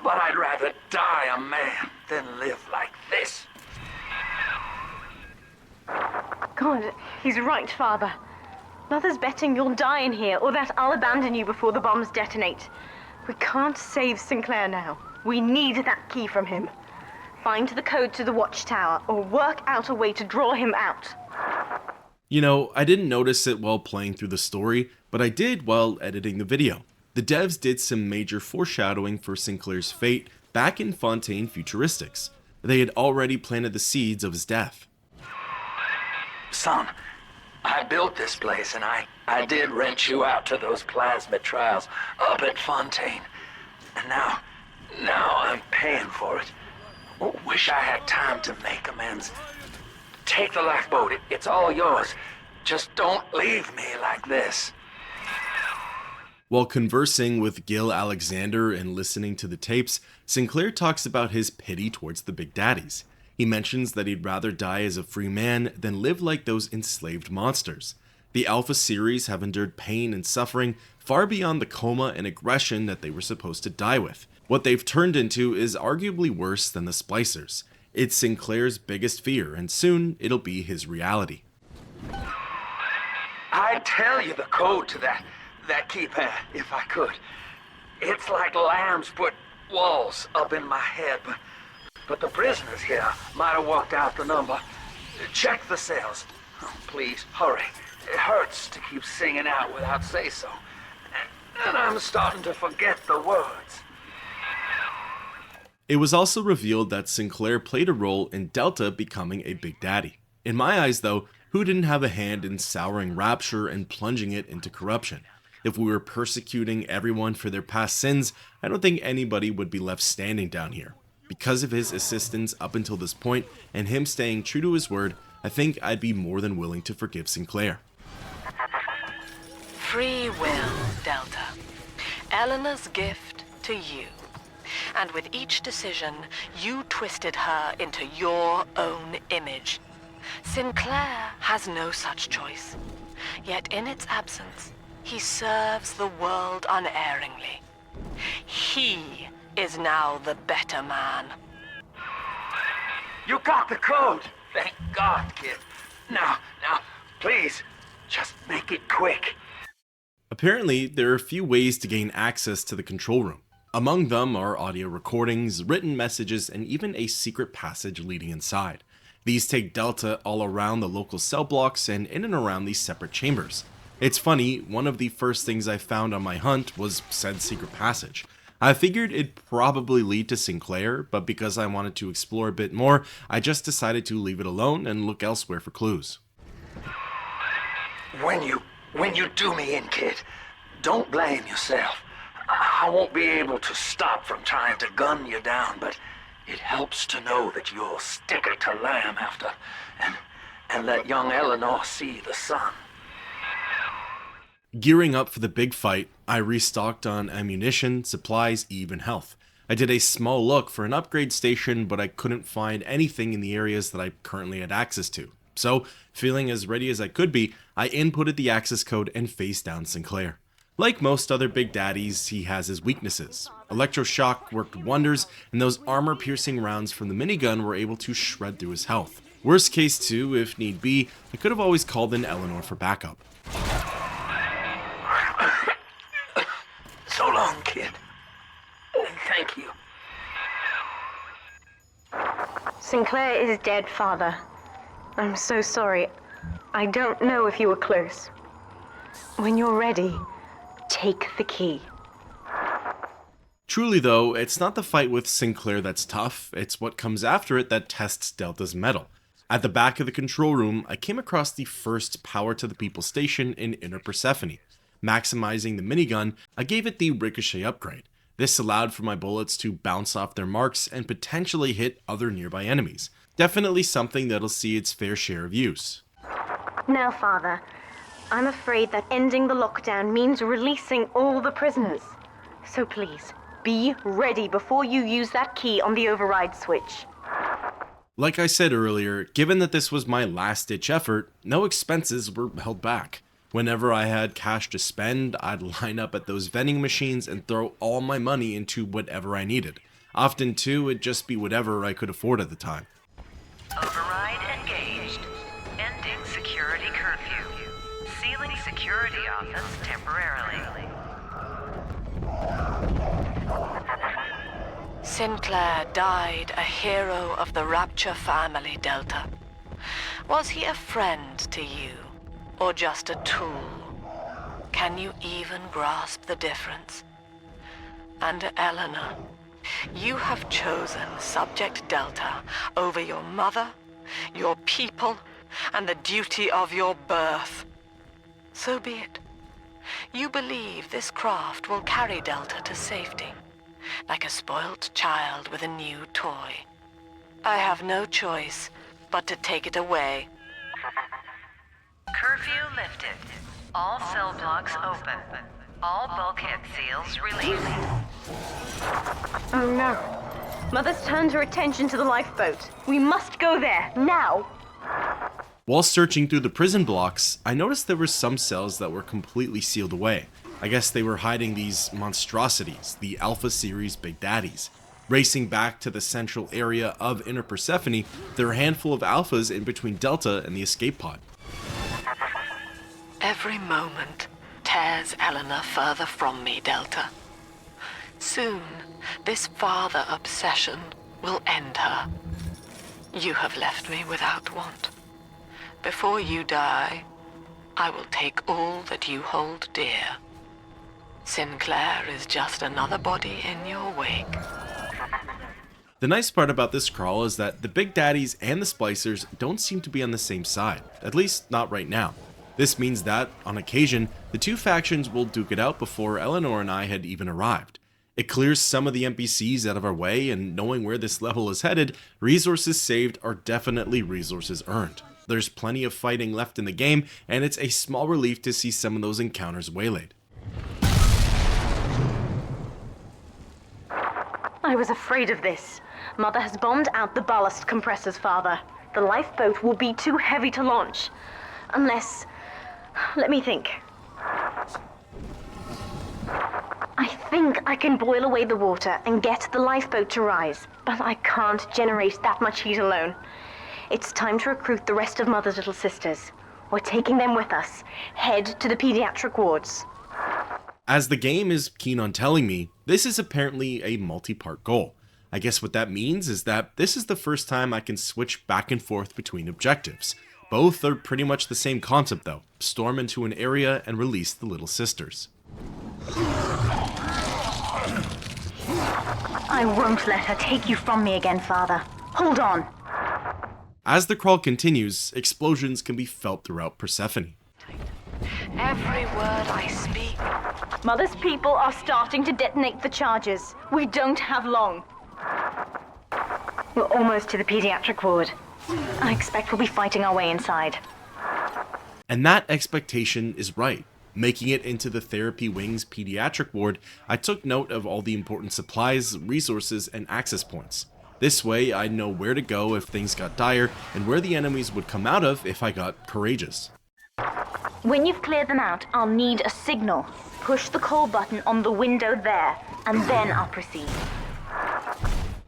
but I'd rather die a man than live like this. God, he's right, Father. Mother's betting you'll die in here, or that I'll abandon you before the bombs detonate. We can't save Sinclair now. We need that key from him. Find the code to the watchtower, or work out a way to draw him out. You know, I didn't notice it while playing through the story, but I did while editing the video. The devs did some major foreshadowing for Sinclair's fate back in Fontaine Futuristics. They had already planted the seeds of his death. Son, I built this place and I did rent you out to those plasmid trials up at Fontaine. And now I'm paying for it. Wish I had time to make amends. Take the lifeboat, it's all yours. Just don't leave me like this. While conversing with Gil Alexander and listening to the tapes, Sinclair talks about his pity towards the Big Daddies. He mentions that he'd rather die as a free man than live like those enslaved monsters. The Alpha series have endured pain and suffering far beyond the coma and aggression that they were supposed to die with. What they've turned into is arguably worse than the Splicers. It's Sinclair's biggest fear, and soon it'll be his reality. I'd tell you the code to that keypad if I could. It's like Lamb's put walls up in my head, but the prisoners here might have walked out the number. Check the cells. Oh, please, hurry. It hurts to keep singing out without say-so. And I'm starting to forget the words. It was also revealed that Sinclair played a role in Delta becoming a Big Daddy. In my eyes, though, who didn't have a hand in souring Rapture and plunging it into corruption? If we were persecuting everyone for their past sins, I don't think anybody would be left standing down here. Because of his assistance up until this point, and him staying true to his word, I think I'd be more than willing to forgive Sinclair. Free will, Delta. Eleanor's gift to you. And with each decision, you twisted her into your own image. Sinclair has no such choice. Yet in its absence, he serves the world unerringly. He is now the better man. You got the code! Thank God, kid. Now, please, just make it quick. Apparently, there are a few ways to gain access to the control room. Among them are audio recordings, written messages, and even a secret passage leading inside. These take Delta all around the local cell blocks and in and around these separate chambers. It's funny, one of the first things I found on my hunt was said secret passage. I figured it'd probably lead to Sinclair, but because I wanted to explore a bit more, I just decided to leave it alone and look elsewhere for clues. When you do me in, kid, don't blame yourself. I won't be able to stop from trying to gun you down, but it helps to know that you'll stick it to Lamb after, and let young Eleanor see the sun. Gearing up for the big fight, I restocked on ammunition, supplies, even health. I did a small look for an upgrade station, but I couldn't find anything in the areas that I currently had access to. So, feeling as ready as I could be, I inputted the access code and faced down Sinclair. Like most other Big Daddies, he has his weaknesses. Electroshock worked wonders, and those armor-piercing rounds from the minigun were able to shred through his health. Worst case too, if need be, I could have always called in Eleanor for backup. So long, kid. Thank you. Sinclair is dead, Father. I'm so sorry. I don't know if you were close. When you're ready, take the key. Truly though, it's not the fight with Sinclair that's tough, it's what comes after it that tests Delta's mettle. At the back of the control room, I came across the first Power to the People station in Inner Persephone. Maximizing the minigun, I gave it the ricochet upgrade. This allowed for my bullets to bounce off their marks and potentially hit other nearby enemies. Definitely something that'll see its fair share of use. Now, Father, I'm afraid that ending the lockdown means releasing all the prisoners. So please, be ready before you use that key on the override switch. Like I said earlier, given that this was my last-ditch effort, no expenses were held back. Whenever I had cash to spend, I'd line up at those vending machines and throw all my money into whatever I needed. Often too, it'd just be whatever I could afford at the time. Override engaged. Ending security curfew. Sealing security office temporarily. Sinclair died a hero of the Rapture family, Delta. Was he a friend to you, or just a tool? Can you even grasp the difference? And Eleanor, you have chosen Subject Delta over your mother, your people, and the duty of your birth. So be it. You believe this craft will carry Delta to safety, like a spoilt child with a new toy. I have no choice but to take it away. Curfew lifted. All cell blocks open. All bulkhead seals released. Oh no. Mother's turned her attention to the lifeboat. We must go there, now! While searching through the prison blocks, I noticed there were some cells that were completely sealed away. I guess they were hiding these monstrosities, the Alpha Series Big Daddies. Racing back to the central area of Inner Persephone, there are a handful of Alphas in between Delta and the escape pod. Every moment tears Eleanor further from me, Delta. Soon, this father obsession will end her. You have left me without want. Before you die, I will take all that you hold dear. Sinclair is just another body in your wake. The nice part about this crawl is that the Big Daddies and the Splicers don't seem to be on the same side, at least not right now. This means that, on occasion, the two factions will duke it out before Eleanor and I had even arrived. It clears some of the NPCs out of our way, and knowing where this level is headed, resources saved are definitely resources earned. There's plenty of fighting left in the game, and it's a small relief to see some of those encounters waylaid. I was afraid of this. Mother has bombed out the ballast compressors, Father. The lifeboat will be too heavy to launch. Unless... let me think. I think I can boil away the water and get the lifeboat to rise, but I can't generate that much heat alone. It's time to recruit the rest of Mother's little sisters. We're taking them with us. Head to the pediatric wards. As the game is keen on telling me, this is apparently a multi-part goal. I guess what that means is that this is the first time I can switch back and forth between objectives. Both are pretty much the same concept though. Storm into an area and release the little sisters. I won't let her take you from me again, Father. Hold on. As the crawl continues, explosions can be felt throughout Persephone. Every word I speak. Mother's people are starting to detonate the charges. We don't have long. We're almost to the pediatric ward. I expect we'll be fighting our way inside. And that expectation is right. Making it into the therapy wing's pediatric ward, I took note of all the important supplies, resources, and access points. This way, I'd know where to go if things got dire, and where the enemies would come out of if I got courageous. When you've cleared them out, I'll need a signal. Push the call button on the window there, and then I'll proceed.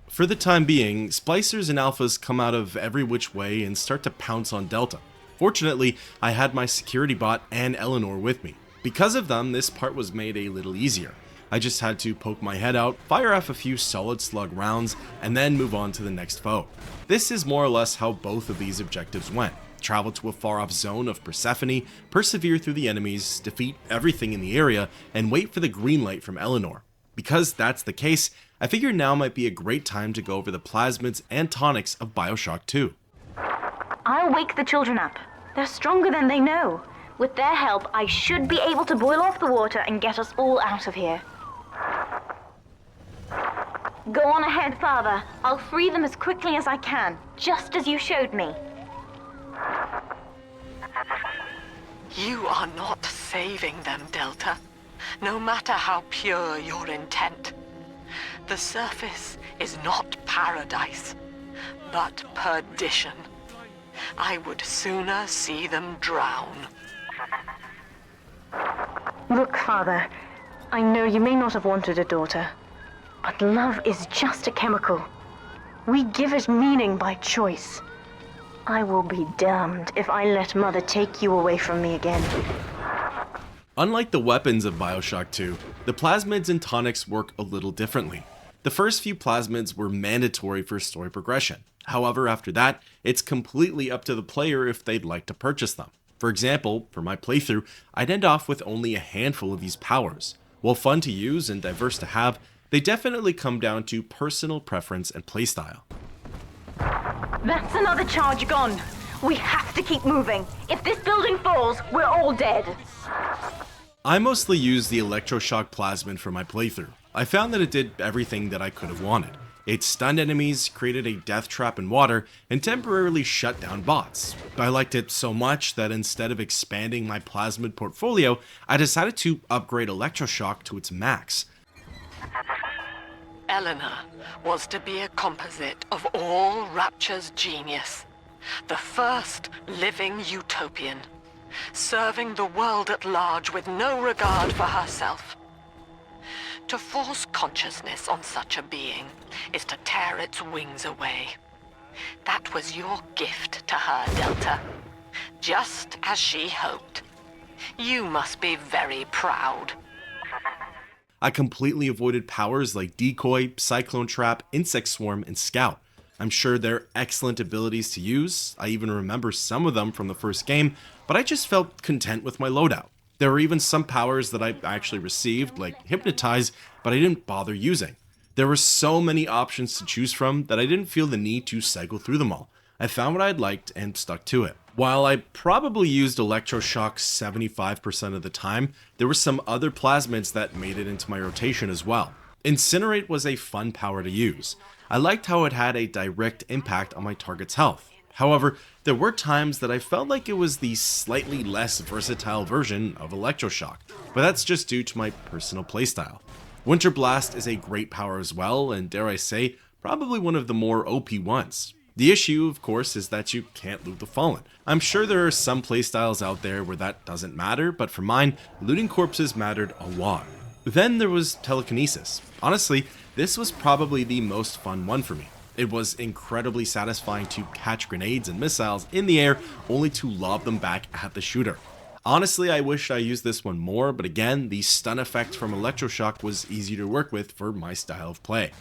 For the time being, Splicers and Alphas come out of every which way and start to pounce on Delta. Fortunately, I had my security bot and Eleanor with me. Because of them, this part was made a little easier. I just had to poke my head out, fire off a few solid slug rounds, and then move on to the next foe. This is more or less how both of these objectives went. Travel to a far-off zone of Persephone, persevere through the enemies, defeat everything in the area, and wait for the green light from Eleanor. Because that's the case, I figured now might be a great time to go over the plasmids and tonics of BioShock 2. I'll wake the children up. They're stronger than they know. With their help, I should be able to boil off the water and get us all out of here. Go on ahead, Father. I'll free them as quickly as I can, just as you showed me. You are not saving them, Delta. No matter how pure your intent. The surface is not paradise, but perdition. I would sooner see them drown. Look, Father, I know you may not have wanted a daughter, but love is just a chemical. We give it meaning by choice. I will be damned if I let Mother take you away from me again. Unlike the weapons of BioShock 2, the plasmids and tonics work a little differently. The first few plasmids were mandatory for story progression. However, after that, it's completely up to the player if they'd like to purchase them. For example, for my playthrough, I'd end off with only a handful of these powers. While fun to use and diverse to have, they definitely come down to personal preference and playstyle. That's another charge gone. We have to keep moving. If this building falls, we're all dead. I mostly used the electroshock plasmid for my playthrough. I found that it did everything that I could have wanted. It stunned enemies, created a death trap in water, and temporarily shut down bots. I liked it so much that instead of expanding my plasmid portfolio, I decided to upgrade electroshock to its max. Eleanor was to be a composite of all Rapture's genius. The first living utopian, serving the world at large with no regard for herself. To force consciousness on such a being is to tear its wings away. That was your gift to her, Delta. Just as she hoped. You must be very proud. I completely avoided powers like Decoy, Cyclone Trap, Insect Swarm, and Scout. I'm sure they're excellent abilities to use. I even remember some of them from the first game, but I just felt content with my loadout. There were even some powers that I actually received, like Hypnotize, but I didn't bother using. There were so many options to choose from that I didn't feel the need to cycle through them all. I found what I'd liked and stuck to it. While I probably used Electroshock 75% of the time, there were some other plasmids that made it into my rotation as well. Incinerate was a fun power to use. I liked how it had a direct impact on my target's health. However, there were times that I felt like it was the slightly less versatile version of Electroshock, but that's just due to my personal playstyle. Winter Blast is a great power as well, and dare I say, probably one of the more OP ones. The issue, of course, is that you can't loot the Fallen. I'm sure there are some playstyles out there where that doesn't matter, but for mine, looting corpses mattered a lot. Then there was Telekinesis. Honestly, this was probably the most fun one for me. It was incredibly satisfying to catch grenades and missiles in the air only to lob them back at the shooter. Honestly, I wish I used this one more, but again, the stun effect from Electroshock was easy to work with for my style of play.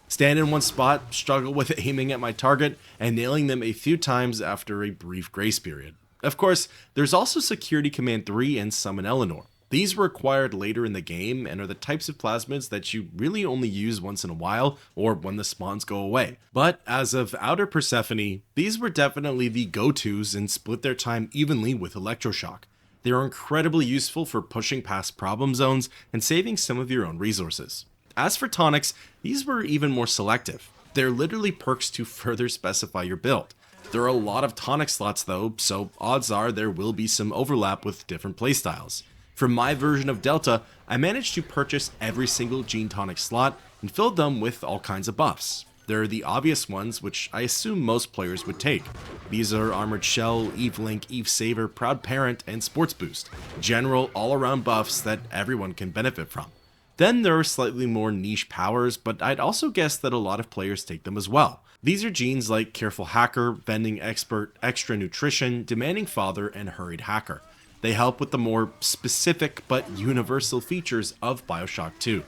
Stand in one spot, struggle with aiming at my target, and nailing them a few times after a brief grace period. Of course, there's also Security Command 3 and Summon Eleanor. These were acquired later in the game and are the types of plasmids that you really only use once in a while or when the spawns go away. But as of Outer Persephone, these were definitely the go-tos and split their time evenly with Electroshock. They are incredibly useful for pushing past problem zones and saving some of your own resources. As for tonics, these were even more selective. They're literally perks to further specify your build. There are a lot of tonic slots though, so odds are there will be some overlap with different playstyles. For my version of Delta, I managed to purchase every single gene tonic slot and filled them with all kinds of buffs. There are the obvious ones, which I assume most players would take. These are Armored Shell, Eve Link, Eve Saver, Proud Parent, and Sports Boost. General, all-around buffs that everyone can benefit from. Then there are slightly more niche powers, but I'd also guess that a lot of players take them as well. These are genes like Careful Hacker, Vending Expert, Extra Nutrition, Demanding Father, and Hurried Hacker. They help with the more specific but universal features of BioShock 2.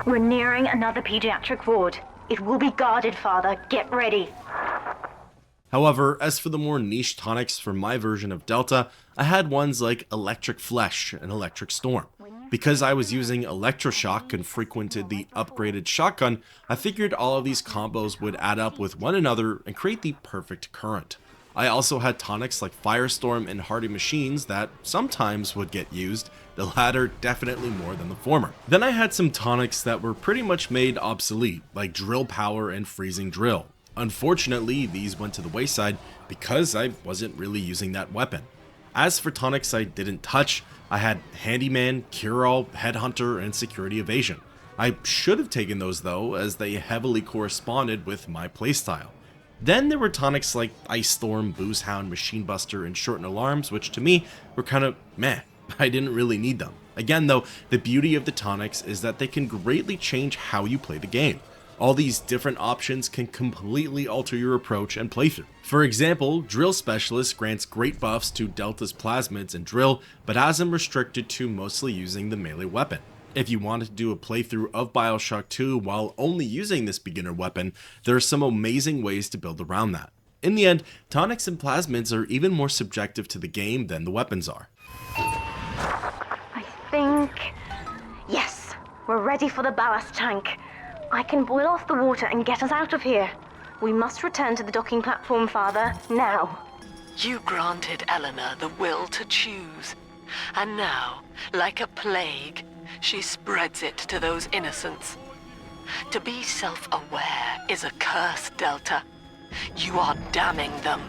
We're nearing another pediatric ward. It will be guarded, Father. Get ready. However, as for the more niche tonics for my version of Delta, I had ones like Electric Flesh and Electric Storm. Because I was using Electroshock and frequented the upgraded shotgun, I figured all of these combos would add up with one another and create the perfect current. I also had tonics like Firestorm and Hardy Machines that sometimes would get used, the latter definitely more than the former. Then I had some tonics that were pretty much made obsolete, like Drill Power and Freezing Drill. Unfortunately, these went to the wayside because I wasn't really using that weapon. As for tonics I didn't touch, I had Handyman, Cure-All, Headhunter, and Security Evasion. I should have taken those though, as they heavily corresponded with my playstyle. Then there were tonics like Ice Storm, Booze Hound, Machine Buster, and Shorten Alarms, which to me were kind of meh. I didn't really need them. Again though, the beauty of the tonics is that they can greatly change how you play the game. All these different options can completely alter your approach and playthrough. For example, Drill Specialist grants great buffs to Delta's Plasmids and Drill, but has them restricted to mostly using the melee weapon. If you wanted to do a playthrough of BioShock 2 while only using this beginner weapon, there are some amazing ways to build around that. In the end, tonics and plasmids are even more subjective to the game than the weapons are. I think... Yes, we're ready for the ballast tank. I can boil off the water and get us out of here. We must return to the docking platform, Father, now. You granted Eleanor the will to choose. And now, like a plague, she spreads it to those innocents. To be self-aware is a curse, Delta. You are damning them.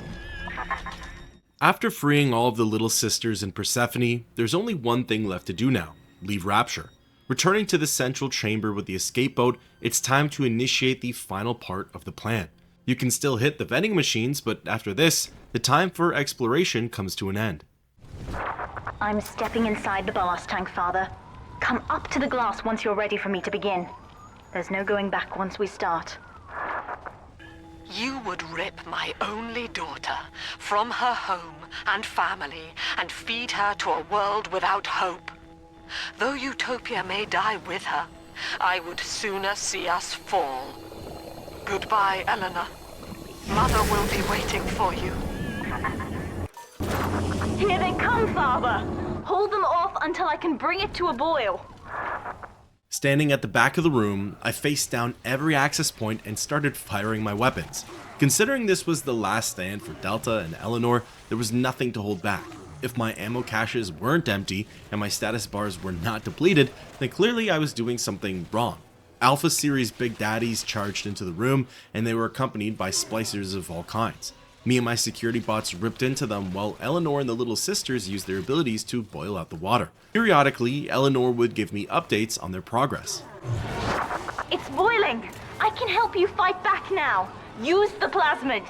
After freeing all of the little sisters and Persephone, there's only one thing left to do now: leave Rapture. Returning to the central chamber with the escape boat, it's time to initiate the final part of the plan. You can still hit the vending machines, but after this, the time for exploration comes to an end. I'm stepping inside the ballast tank, Father. Come up to the glass once you're ready for me to begin. There's no going back once we start. You would rip my only daughter from her home and family and feed her to a world without hope. Though Utopia may die with her, I would sooner see us fall. Goodbye, Eleanor. Mother will be waiting for you. Here they come, Father! Hold them off until I can bring it to a boil. Standing at the back of the room, I faced down every access point and started firing my weapons. Considering this was the last stand for Delta and Eleanor, there was nothing to hold back. If my ammo caches weren't empty and my status bars were not depleted, then clearly I was doing something wrong. Alpha Series Big Daddies charged into the room, and they were accompanied by splicers of all kinds. Me and my security bots ripped into them while Eleanor and the little sisters used their abilities to boil out the water. Periodically, Eleanor would give me updates on their progress. It's boiling! I can help you fight back now! Use the plasmid!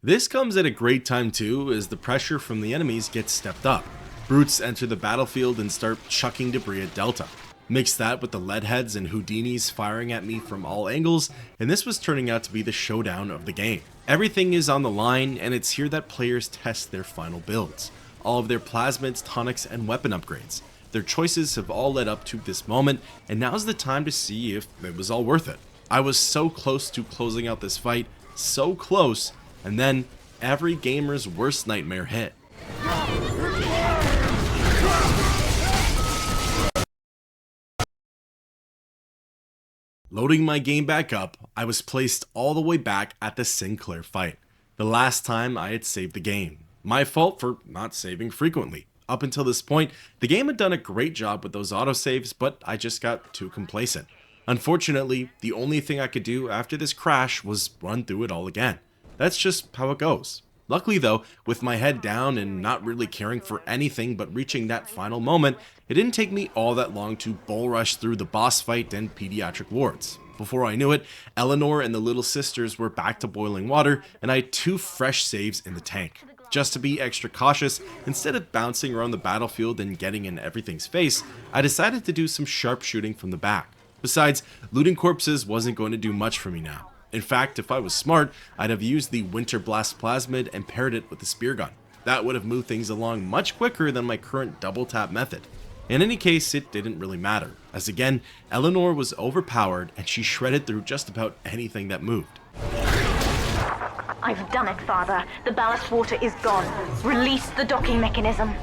This comes at a great time too, as the pressure from the enemies gets stepped up. Brutes enter the battlefield and start chucking debris at Delta. Mix that with the leadheads and Houdinis firing at me from all angles, and this was turning out to be the showdown of the game. Everything is on the line, and it's here that players test their final builds. All of their plasmids, tonics, and weapon upgrades. Their choices have all led up to this moment, and now's the time to see if it was all worth it. I was so close to closing out this fight, so close, and then every gamer's worst nightmare hit. Loading my game back up, I was placed all the way back at the Sinclair fight, the last time I had saved the game. My fault for not saving frequently. Up until this point, the game had done a great job with those autosaves, but I just got too complacent. Unfortunately, the only thing I could do after this crash was run through it all again. That's just how it goes. Luckily though, with my head down and not really caring for anything but reaching that final moment, it didn't take me all that long to bull rush through the boss fight and pediatric wards. Before I knew it, Eleanor and the little sisters were back to boiling water, and I had 2 fresh saves in the tank. Just to be extra cautious, instead of bouncing around the battlefield and getting in everything's face, I decided to do some sharpshooting from the back. Besides, looting corpses wasn't going to do much for me now. In fact, if I was smart, I'd have used the Winter Blast Plasmid and paired it with the spear gun. That would have moved things along much quicker than my current double tap method. In any case, it didn't really matter, as again, Eleanor was overpowered and she shredded through just about anything that moved. I've done it, Father. The ballast water is gone. Release the docking mechanism.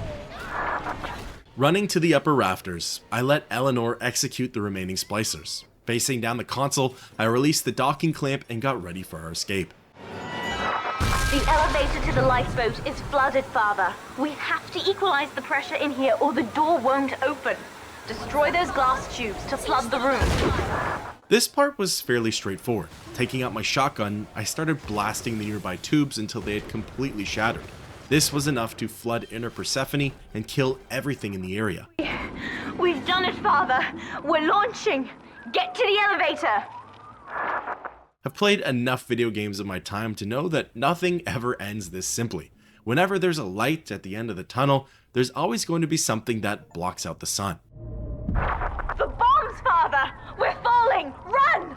Running to the upper rafters, I let Eleanor execute the remaining splicers. Facing down the console, I released the docking clamp and got ready for our escape. The elevator to the lifeboat is flooded, Father. We have to equalize the pressure in here or the door won't open. Destroy those glass tubes to flood the room. This part was fairly straightforward. Taking out my shotgun, I started blasting the nearby tubes until they had completely shattered. This was enough to flood inner Persephone and kill everything in the area. We've done it, Father. We're launching. Get to the elevator. I've played enough video games in my time to know that nothing ever ends this simply. Whenever there's a light at the end of the tunnel, there's always going to be something that blocks out the sun. The bombs, Father! We're falling! Run!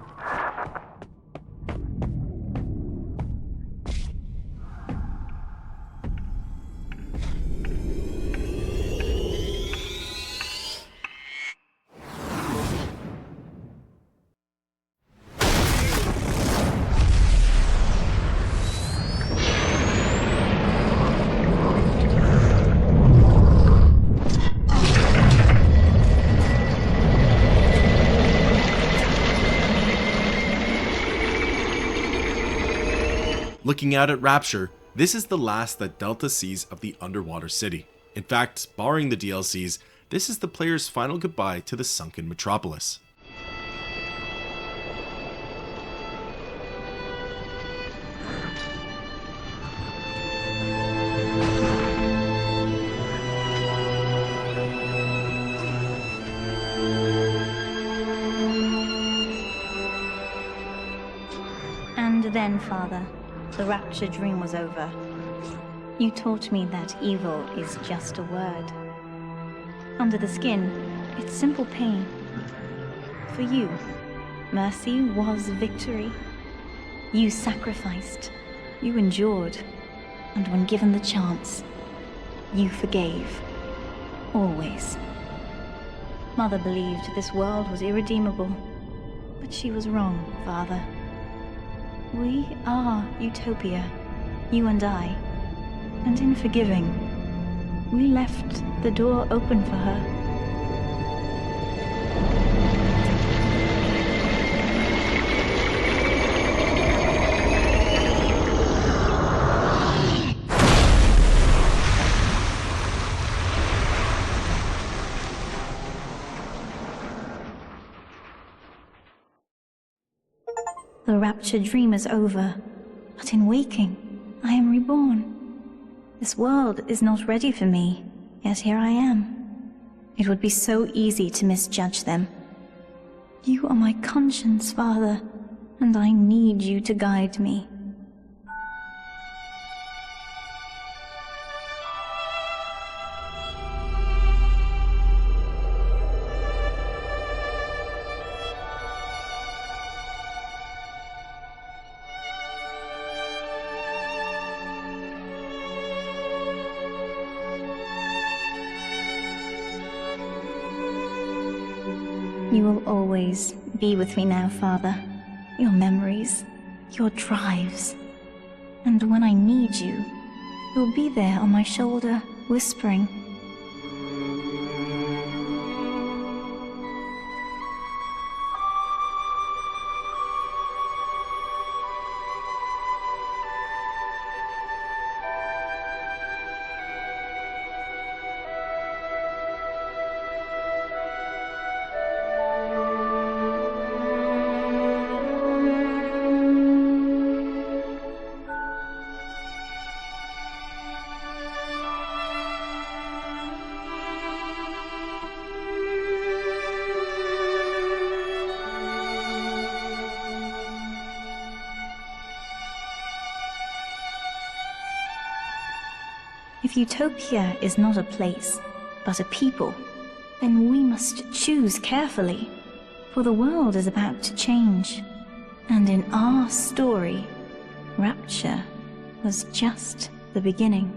Looking out at Rapture, this is the last that Delta sees of the underwater city. In fact, barring the DLCs, this is the player's final goodbye to the sunken metropolis. And then, Father, the rapture dream was over. You taught me that evil is just a word. Under the skin, it's simple pain. For you, mercy was victory. You sacrificed, you endured, and when given the chance, you forgave. Always. Mother believed this world was irredeemable, but she was wrong, Father. We are Utopia, you and I, and in forgiving, we left the door open for her. The rapture dream is over, but in waking, I am reborn. This world is not ready for me, yet here I am. It would be so easy to misjudge them. You are my conscience, Father, and I need you to guide me. You will always be with me now, Father. Your memories, your drives. And when I need you, you'll be there on my shoulder, whispering. If Utopia is not a place, but a people, then we must choose carefully, for the world is about to change. And in our story, Rapture was just the beginning.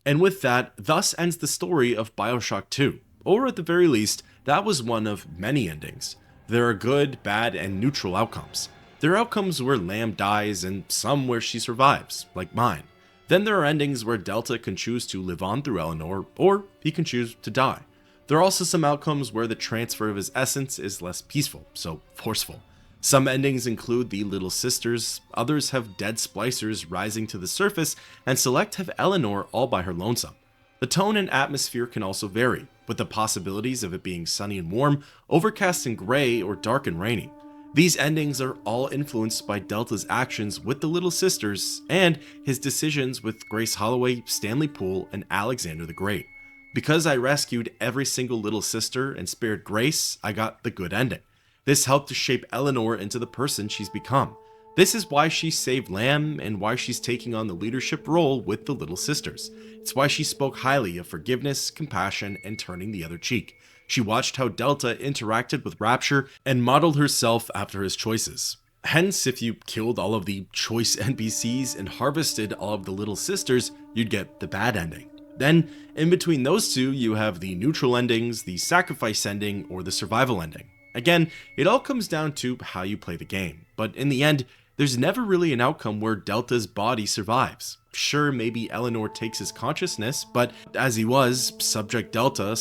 And with that, thus ends the story of BioShock 2, or at the very least, that was one of many endings. There are good, bad, and neutral outcomes. There are outcomes where Lamb dies and some where she survives, like mine. Then there are endings where Delta can choose to live on through Eleanor, or he can choose to die. There are also some outcomes where the transfer of his essence is less peaceful, so forceful. Some endings include the Little Sisters, others have dead splicers rising to the surface, and select have Eleanor all by her lonesome. The tone and atmosphere can also vary, with the possibilities of it being sunny and warm, overcast and gray, or dark and rainy. These endings are all influenced by Delta's actions with the Little Sisters and his decisions with Grace Holloway, Stanley Poole, and Alexander the Great. Because I rescued every single Little Sister and spared Grace, I got the good ending. This helped to shape Eleanor into the person she's become. This is why she saved Lamb and why she's taking on the leadership role with the Little Sisters. It's why she spoke highly of forgiveness, compassion, and turning the other cheek. She watched how Delta interacted with Rapture and modeled herself after his choices. Hence, if you killed all of the choice NPCs and harvested all of the Little Sisters, you'd get the bad ending. Then, in between those two, you have the neutral endings, the sacrifice ending, or the survival ending. Again, it all comes down to how you play the game, but in the end, there's never really an outcome where Delta's body survives. Sure, maybe Eleanor takes his consciousness, but as he was, Subject Delta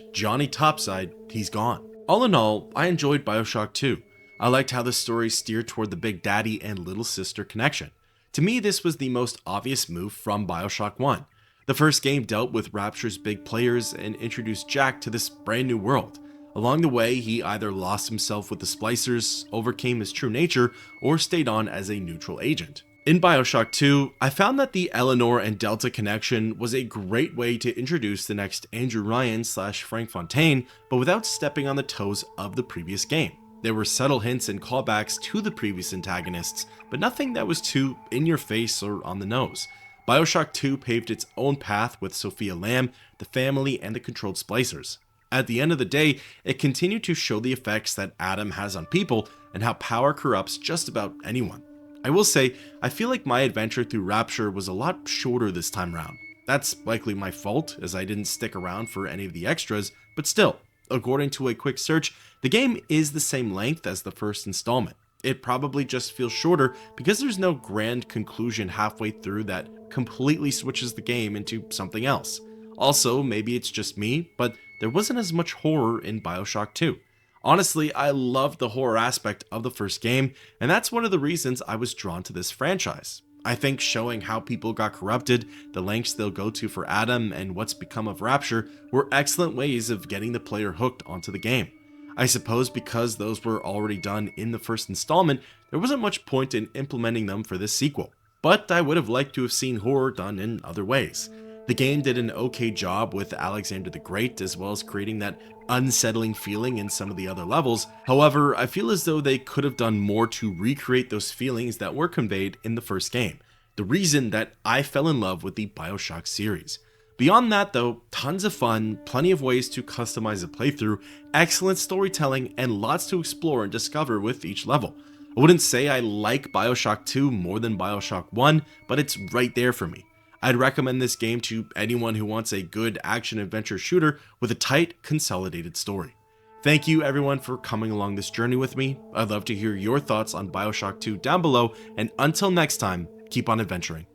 / Johnny Topside, he's gone. All in all, I enjoyed BioShock 2. I liked how the story steered toward the Big Daddy and Little Sister connection. To me, this was the most obvious move from BioShock 1. The first game dealt with Rapture's big players and introduced Jack to this brand new world. Along the way, he either lost himself with the Splicers, overcame his true nature, or stayed on as a neutral agent. In BioShock 2, I found that the Eleanor and Delta connection was a great way to introduce the next Andrew Ryan / Frank Fontaine, but without stepping on the toes of the previous game. There were subtle hints and callbacks to the previous antagonists, but nothing that was too in your face or on the nose. BioShock 2 paved its own path with Sophia Lamb, the family, and the controlled splicers. At the end of the day, it continued to show the effects that Adam has on people and how power corrupts just about anyone. I will say, I feel like my adventure through Rapture was a lot shorter this time round. That's likely my fault, as I didn't stick around for any of the extras, but still, according to a quick search, the game is the same length as the first installment. It probably just feels shorter because there's no grand conclusion halfway through that completely switches the game into something else. Also, maybe it's just me, but there wasn't as much horror in BioShock 2. Honestly, I loved the horror aspect of the first game, and that's one of the reasons I was drawn to this franchise. I think showing how people got corrupted, the lengths they'll go to for Adam, and what's become of Rapture were excellent ways of getting the player hooked onto the game. I suppose because those were already done in the first installment, there wasn't much point in implementing them for this sequel. But I would have liked to have seen horror done in other ways. The game did an okay job with Alexander the Great, as well as creating that unsettling feeling in some of the other levels. However, I feel as though they could have done more to recreate those feelings that were conveyed in the first game. The reason that I fell in love with the BioShock series. Beyond that though, tons of fun, plenty of ways to customize a playthrough, excellent storytelling, and lots to explore and discover with each level. I wouldn't say I like BioShock 2 more than BioShock 1, but it's right there for me. I'd recommend this game to anyone who wants a good action-adventure shooter with a tight, consolidated story. Thank you everyone for coming along this journey with me. I'd love to hear your thoughts on BioShock 2 down below, and until next time, keep on adventuring.